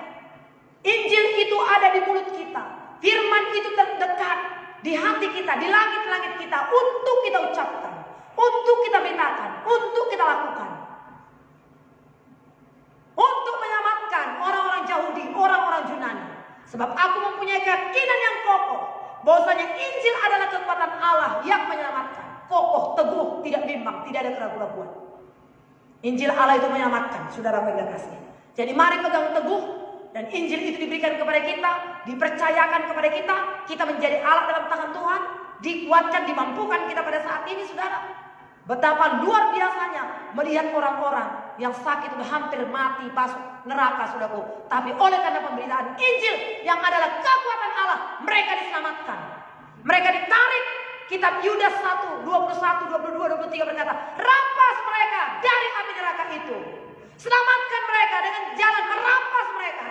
Injil itu ada di mulut kita. Firman itu terdekat di hati kita, di langit-langit kita, untuk kita ucapkan, untuk kita mintakan, untuk kita lakukan, untuk menyelamatkan orang-orang Yahudi, orang-orang Yunani. Sebab aku mempunyai keyakinan yang kokoh bahwasanya Injil adalah kekuatan Allah yang menyelamatkan. Kokoh, teguh, tidak bimbang, tidak ada keraguan-keraguan. Injil Allah itu menyelamatkan, saudara kasih. Jadi mari pegang teguh, dan Injil itu diberikan kepada kita, dipercayakan kepada kita. Kita menjadi alat dalam tangan Tuhan, dikuatkan, dimampukan kita pada saat ini, saudara. Betapa luar biasanya melihat orang-orang yang sakit sudah hampir mati, masuk neraka, saudaraku. Tapi oleh karena pemberitaan Injil yang adalah kekuatan Allah, mereka diselamatkan. Mereka ditarik. Kitab Yudas 1, 21, 22, 23 berkata, rampas mereka dari api neraka itu. Selamatkan mereka dengan jalan merampas mereka.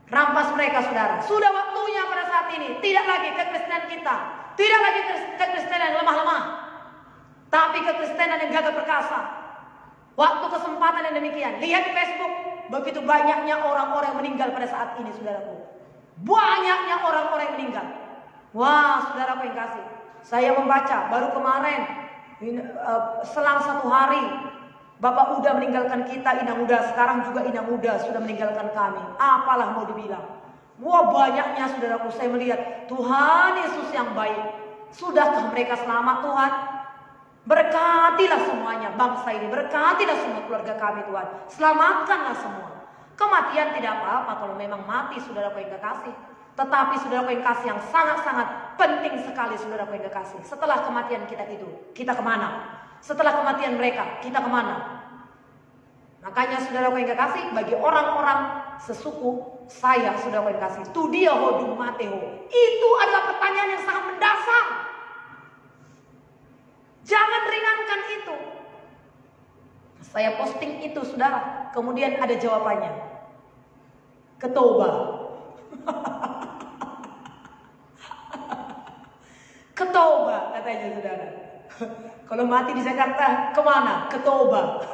Rampas mereka saudara. Sudah waktunya pada saat ini. Tidak lagi kekristenan kita, tidak lagi kekristenan yang lemah-lemah, tapi kekristenan yang gagah perkasa. Waktu kesempatan yang demikian. Lihat di Facebook, begitu banyaknya orang-orang yang meninggal pada saat ini saudaraku. Banyaknya orang-orang yang meninggal. Wah saudaraku yang kasih, saya membaca baru kemarin, selang 1 hari Bapak Uda meninggalkan kita, Inang Uda. Sekarang juga Inang Uda sudah meninggalkan kami. Apalah mau dibilang. Wah banyaknya saudaraku, saya melihat Tuhan Yesus yang baik. Sudahkah mereka selamat Tuhan? Berkatilah semuanya bangsa ini, berkatilah semua keluarga kami Tuhan. Selamatkanlah semua. Kematian tidak apa-apa kalau memang mati saudaraku yang kekasih. Tetapi saudaraku yang kasih yang sangat-sangat penting sekali saudaraku yang kekasih. Setelah kematian kita itu, kita kemana? Setelah kematian mereka, kita kemana? Makanya saudaraku yang kekasih, bagi orang-orang sesuku saya saudaraku yang kekasih, tu dia hodung mateo, itu adalah pertanyaan yang sangat mendasar. Jangan ringankan itu. Saya posting itu saudara, kemudian ada jawabannya. Ketoba. Ketoba katanya saudara. Kalau mati di Jakarta kemana? Ketoba.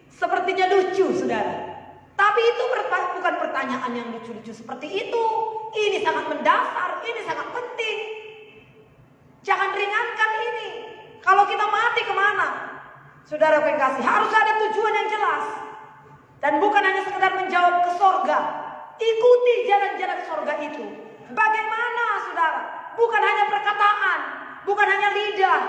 Sepertinya lucu saudara. Tapi itu bukan pertanyaan yang lucu-lucu seperti itu. Ini sangat mendasar, ini sangat penting. Jangan ringankan ini. Kalau kita mati kemana? Saudara kekasih, harus ada tujuan yang jelas. Dan bukan hanya sekedar menjawab ke sorga. Ikuti jalan-jalan sorga itu. Bagaimana saudara? Bukan hanya perkataan, bukan hanya lidah.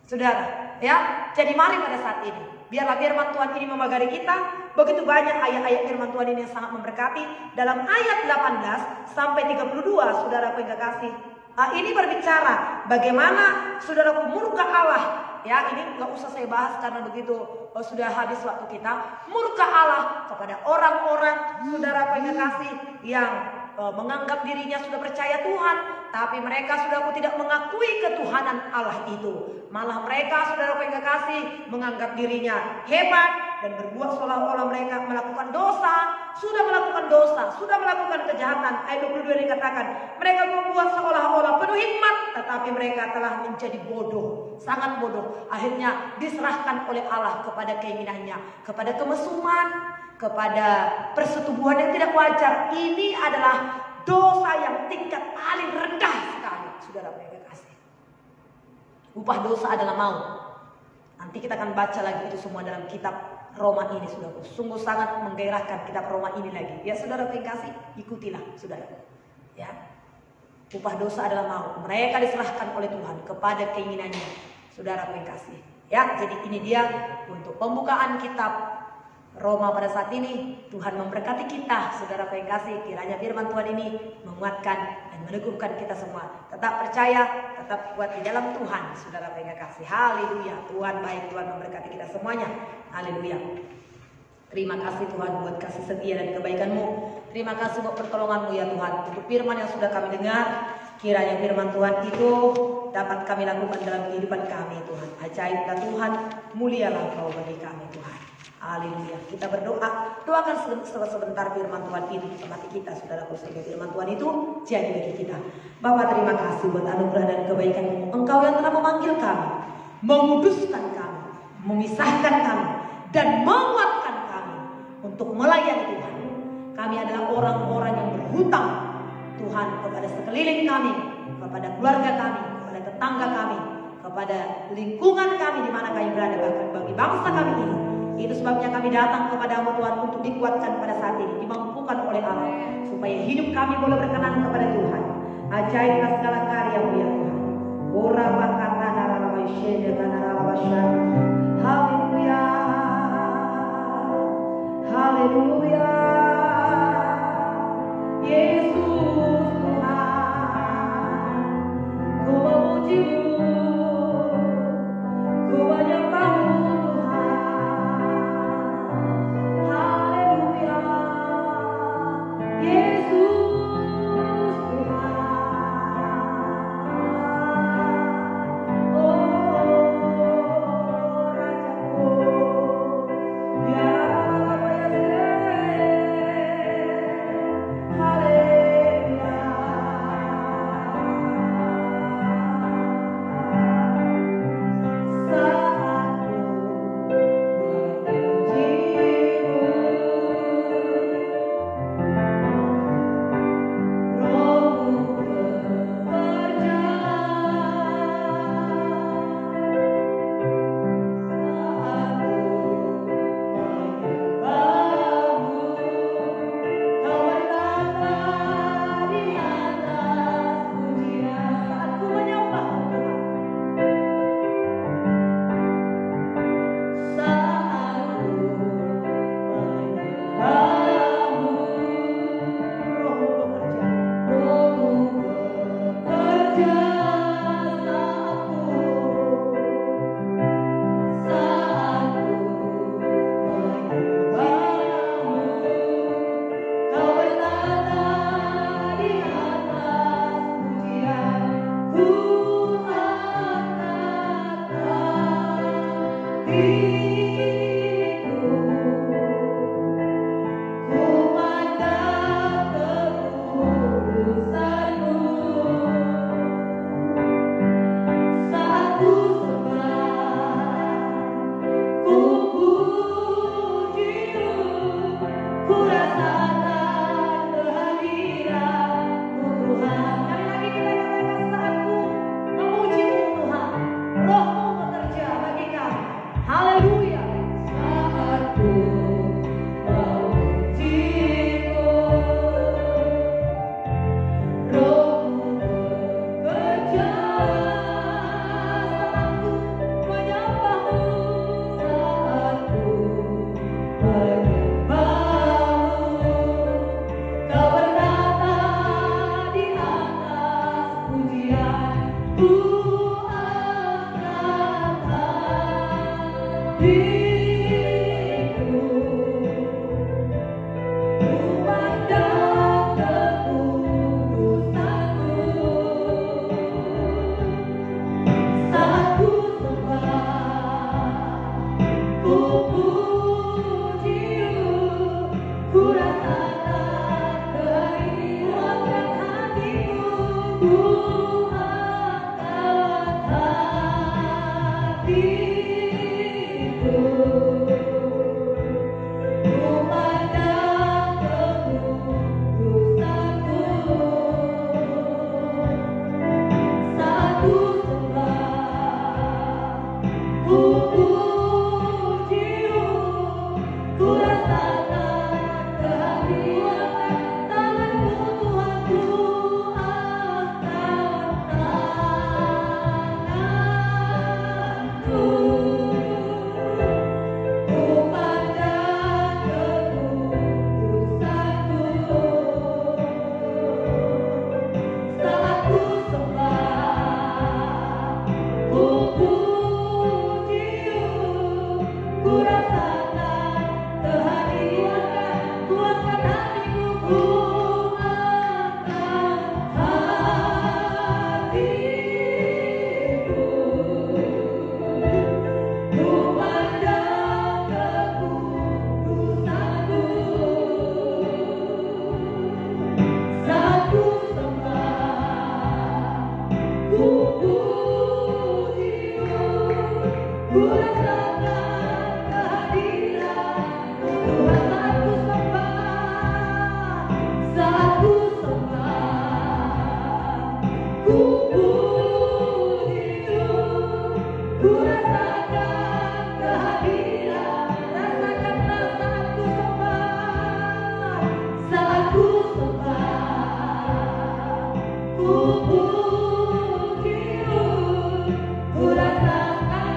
Saudara, ya. Jadi mari pada saat ini, biarlah firman Tuhan ini memagari kita. Begitu banyak ayat-ayat firman Tuhan ini yang sangat memberkati. Dalam ayat 18 sampai 32, saudaraku yang kekasih. Ini berbicara bagaimana saudaraku murka Allah. Ya, ini nggak usah saya bahas karena begitu sudah habis waktu kita. Murka Allah kepada orang-orang saudaraku yang kekasih yang menganggap dirinya sudah percaya Tuhan, tapi mereka saudaraku tidak mengakui ketuhanan Allah itu. Malah mereka saudaraku yang kekasih menganggap dirinya hebat dan berbuat seolah-olah mereka melakukan dosa, sudah melakukan dosa, sudah melakukan kejahatan. Ayat 22 dikatakan, mereka membuat seolah-olah penuh hikmat, tetapi mereka telah menjadi bodoh, sangat bodoh. Akhirnya diserahkan oleh Allah kepada keinginannya, kepada kemesuman, kepada persetubuhan yang tidak wajar. Ini adalah dosa yang tingkat paling rendah sekali, saudara yang kasih. Upah dosa adalah maut. Nanti kita akan baca lagi itu semua dalam kitab Roma ini, saudara. Sungguh sangat menggairahkan kitab Roma ini lagi. Ya, saudara yang kasih, ikutilah, saudara. Ya, upah dosa adalah maut. Mereka diserahkan oleh Tuhan kepada keinginannya, saudara yang kasih. Ya, jadi ini dia untuk pembukaan kitab Roma pada saat ini. Tuhan memberkati kita, saudara yang kasih. Kiranya firman Tuhan ini menguatkan dan meneguhkan kita semua. Tetap percaya, tetap kuat di dalam Tuhan, saudara yang kasih. Haleluya. Tuhan baik, Tuhan memberkati kita semuanya. Haleluya. Terima kasih Tuhan buat kasih setia dan kebaikan-Mu. Terima kasih buat pertolongan-Mu ya Tuhan. Untuk firman yang sudah kami dengar, kiranya firman Tuhan itu dapat kami lakukan dalam kehidupan kami Tuhan. Ajaiblah Tuhan, mulialah Kau bagi kami Tuhan. Haleluya. Kita berdoa, doakan sebentar firman Tuhan itu dalam hati kita, saudaraku, sehingga firman Tuhan itu jadi bagi kita. Bapa, terima kasih buat anugerah dan kebaikan-Mu. Engkau yang telah memanggil kami, menguduskan kami, memisahkan kami, dan menguatkan kami untuk melayani Tuhan. Kami adalah orang-orang yang berhutang Tuhan kepada sekeliling kami, kepada keluarga kami, kepada tetangga kami, kepada lingkungan kami di mana kami berada, bahkan bagi bangsa kami ini. Itu sebabnya kami datang kepada-Mu Tuhan untuk dikuatkan pada saat ini, dimampukan oleh Allah, supaya hidup kami boleh berkenan kepada Tuhan. Ajaiblah segala karya-Mu ya Tuhan. Haleluya. Haleluya. Yesus Tuhan, ku memuji-Mu, ku menyembah-Mu Tuhan. Haleluya. Yesus Tuhan.
Ku rasakan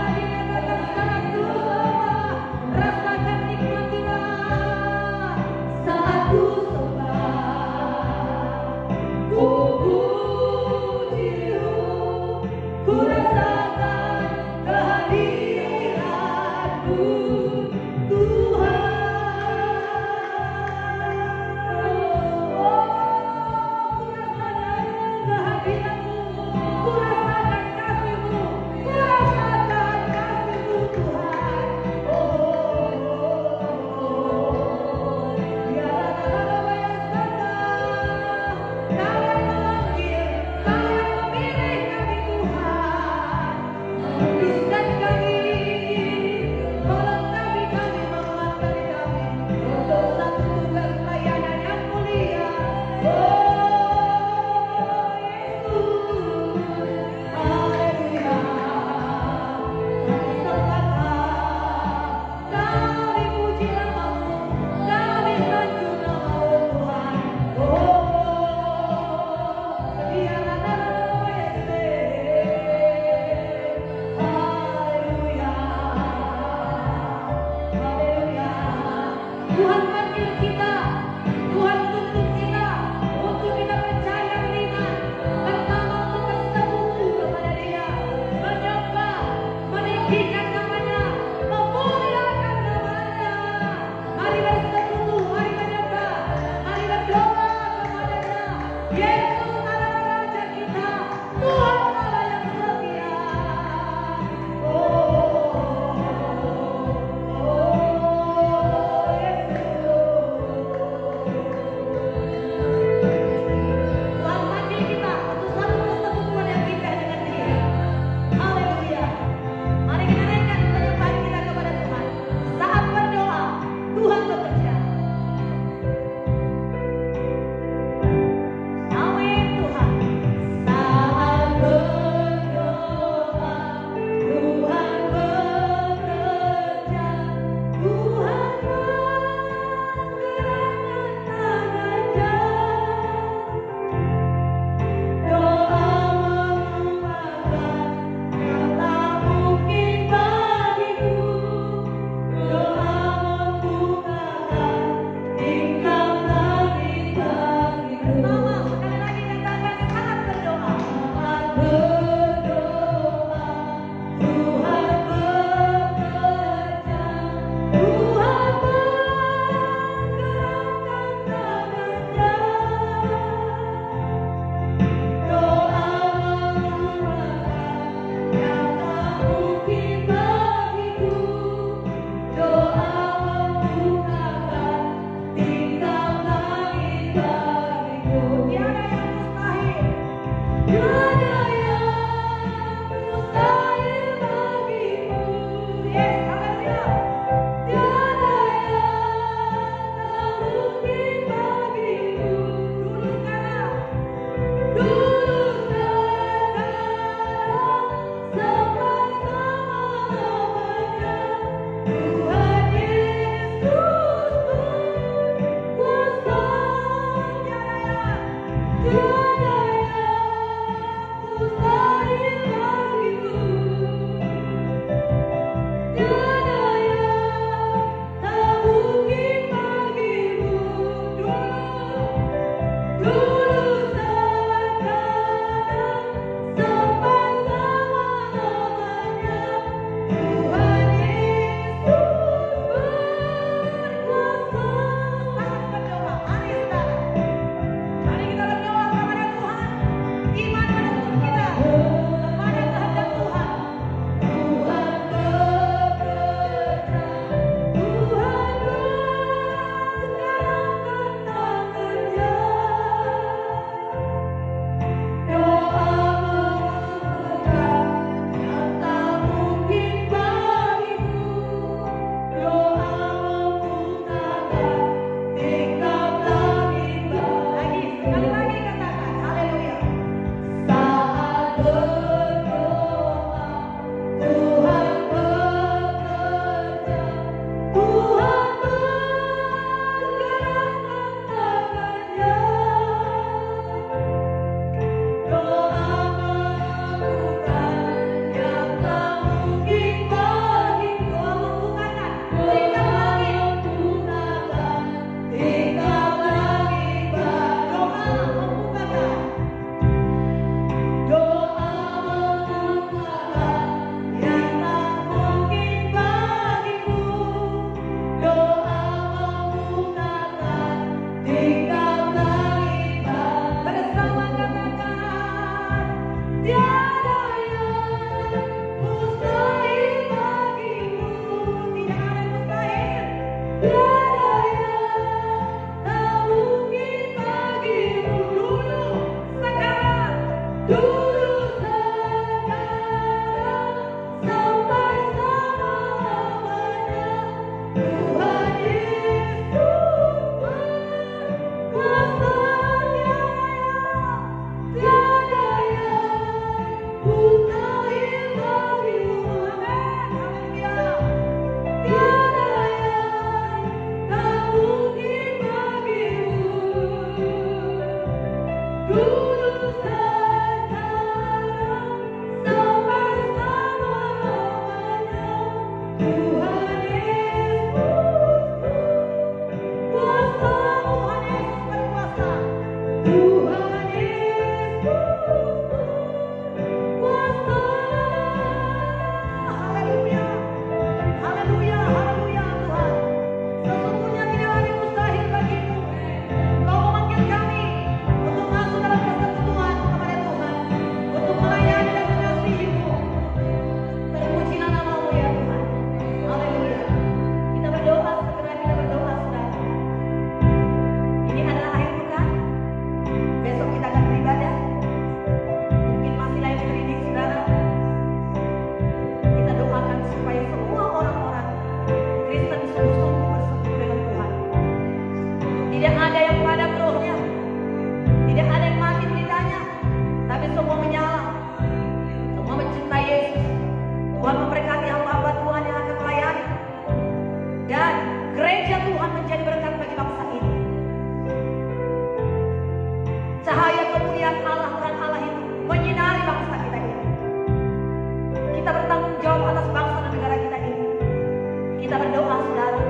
Kita berdoa saudara.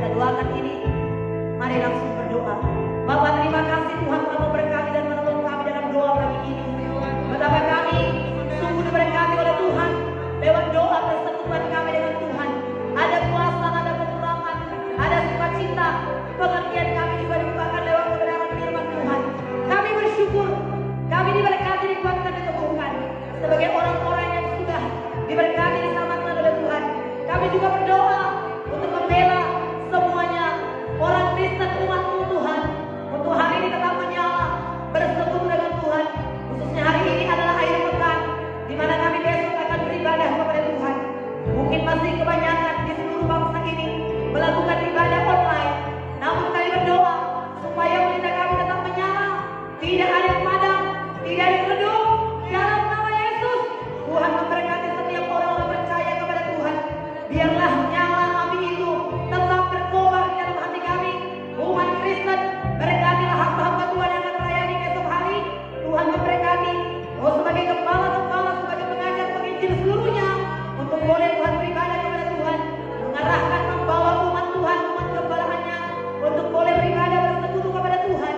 Kita doakan ini. Mari langsung berdoa. Bapak terima kasih Tuhan telah memberkati dan menolong kami dalam doa pagi ini. Betapa kami sungguh diberkati oleh Tuhan lewat doa persekutuan kami dengan Tuhan. Ada kuasa, ada kekurangan, ada sukacita. Pengertian kami juga dibukakan lewat kebenaran firman Tuhan. Kami bersyukur. Kami diberkati, dikuatkan, diteguhkan sebagai orang-orang yang sudah diberkati, diselamatkan oleh Tuhan. Kami juga berdoa untuk membela semuanya orang Kristen umat-Mu Tuhan, untuk hari ini tetap menyala bersekutu dengan Tuhan. Khususnya hari ini adalah akhir pekan, di mana kami besok akan beribadah kepada Tuhan. Mungkin masih kebanyakan di seluruh bangsa ini melakukan ibadah online, namun kami berdoa supaya pelita kami tetap menyala, tidak ada yang padam, tidak ada yang redup. Dalam nama Yesus, Tuhan memberkati setiap orang-orang percaya kepada Tuhan. Biarlah nyala api itu tetap berkobar di dalam hati kami, umat Kristen. Berkatilah hamba-hamba Tuhan yang akan melayani besok hari. Tuhan memberkati sebagai kepala-kepala, sebagai pengajar, penginjil seluruhnya, untuk boleh Tuhan beribadah kepada Tuhan, mengarahkan, membawa umat Tuhan, umat gembalaannya, untuk boleh beribadah bersekutu kepada Tuhan.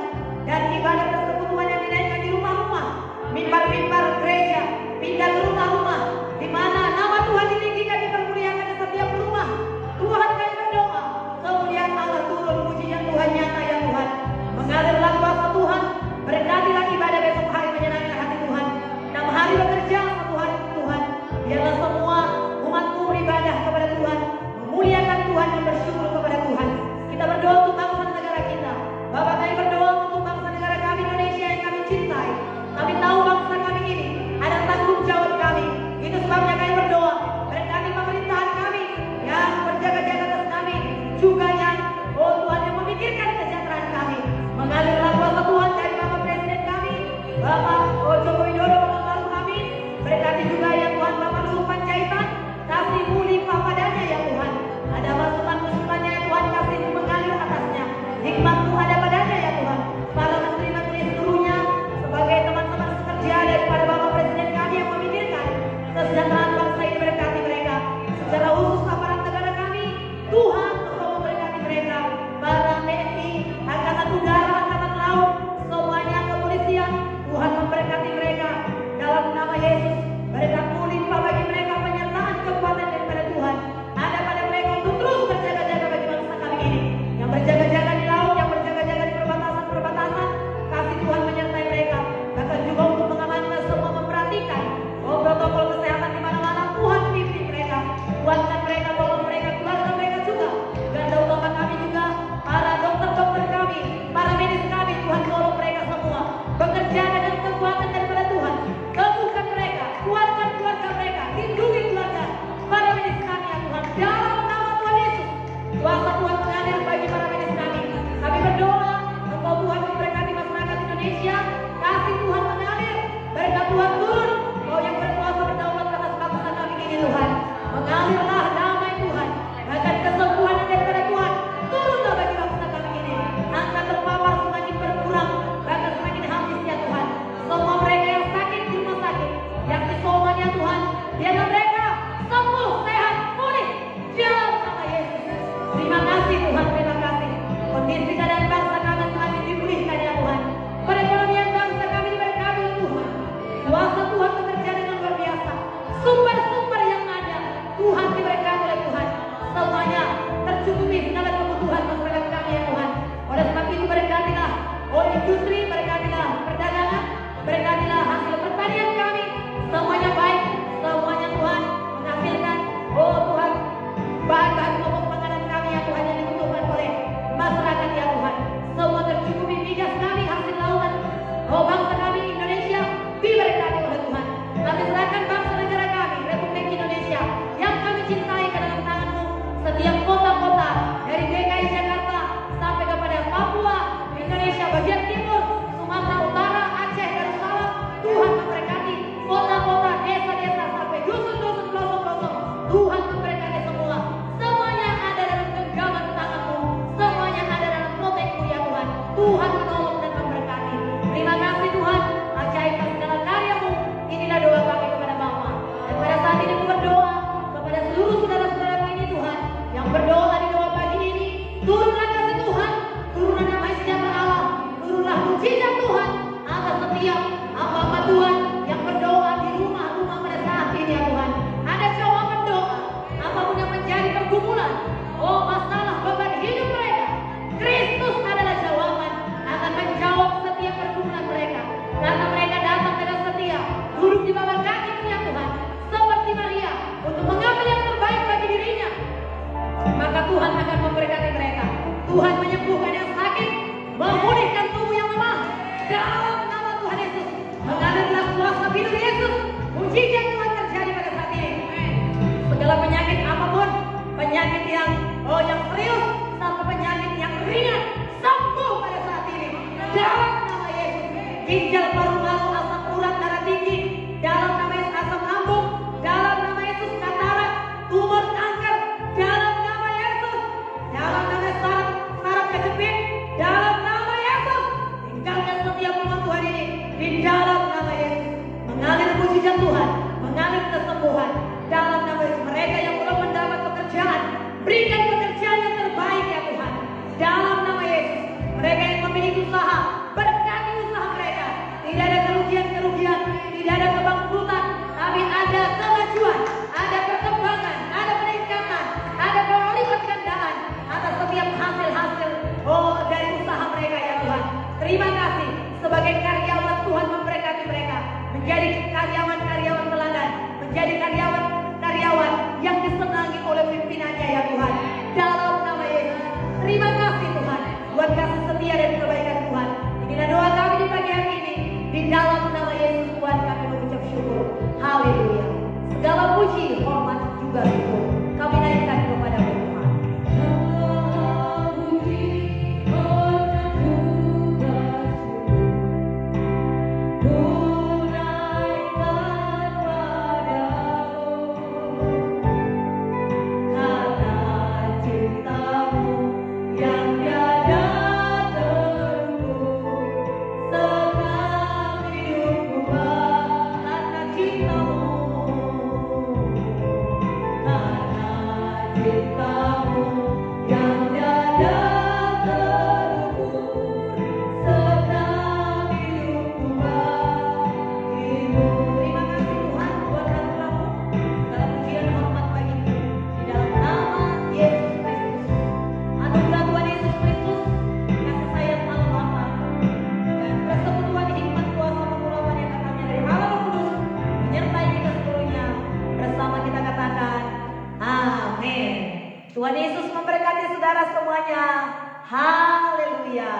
Dan ibadah persekutuan yang dinaikkan di rumah-rumah, mimbar-mimbar gereja, pindah ke rumah-rumah, di mana nama Tuhan ditinggikan, dipermuliakan di setiap rumah. Tuhan, kami berdoa, kemuliaan Allah turun, pujian Tuhan nyata ya Tuhan. Mengalirlah kuasa Tuhan, berkatilah ibadah besok hari menyenangkan hati Tuhan. 6 hari bekerja satu hari Tuhan. Biarlah semua umat-Mu beribadah kepada Tuhan, memuliakan Tuhan dan bersyukur kepada Tuhan. Kita berdoa untuk bangsa dan negara kita. Bapak, kami berdoa untuk bangsa negara kami Indonesia yang kami cintai. Kami tahu bangsa kami ini ada tanggung jawab kami. Itu sebabnya kami berdoa, berkati pemerintahan kami yang berjaga-jaga atas kami, juga yang Tuhan yang memikirkan kesejahteraan kami. Mengalirlah kuasa Tuhan dari Bapak Presiden kami, Bapak Joko Widodo, Bapak Maruf Amin. Berkati juga ya Tuhan Bapak Luhut Panjaitan, kasih-Mu limpah padanya ya Tuhan. Ada masukan-masukannya ya Tuhan, kasih-Mu mengalir atasnya. Hikmat-Mu ada padanya ya Tuhan. Para menteri-menteri seluruhnya sebagai teman-teman sekerja daripada Bapak Presiden kami yang memikirkan kesejahteraan bangsa ini, berkati mereka. Secara khusus aparat negara kami, Tuhan Engkau memberkati mereka. Para TNI, Angkatan Udara, Angkatan Laut, semuanya kepolisian, Tuhan memberkati mereka. Dalam nama Yesus, berkat-Mu limpah bagi mereka, penyertaan kekuatan daripada Tuhan ada pada mereka untuk terus berjaga-jaga bagi bangsa kami ini. Yang berjaga-jaga di laut, yang berjaga-jaga di perbatasan-perbatasan, kasih Tuhan menyertai mereka. Bahkan juga untuk mengamankan semua, memperhatikan protokol kesehatan di mana-mana. menjadi karyawan yang disenangi oleh pimpinannya ya Tuhan. Dalam nama Yesus. Terima kasih Tuhan buat kasih setia dan kebaikan Tuhan. Inilah doa kami di pagi hari ini. Di dalam nama Yesus Tuhan kami mengucap syukur. Haleluya. Segala puji, hormat juga syukur kami naikkan kepada Tuhan. Tuhan Yesus memberkati saudara semuanya. Haleluya.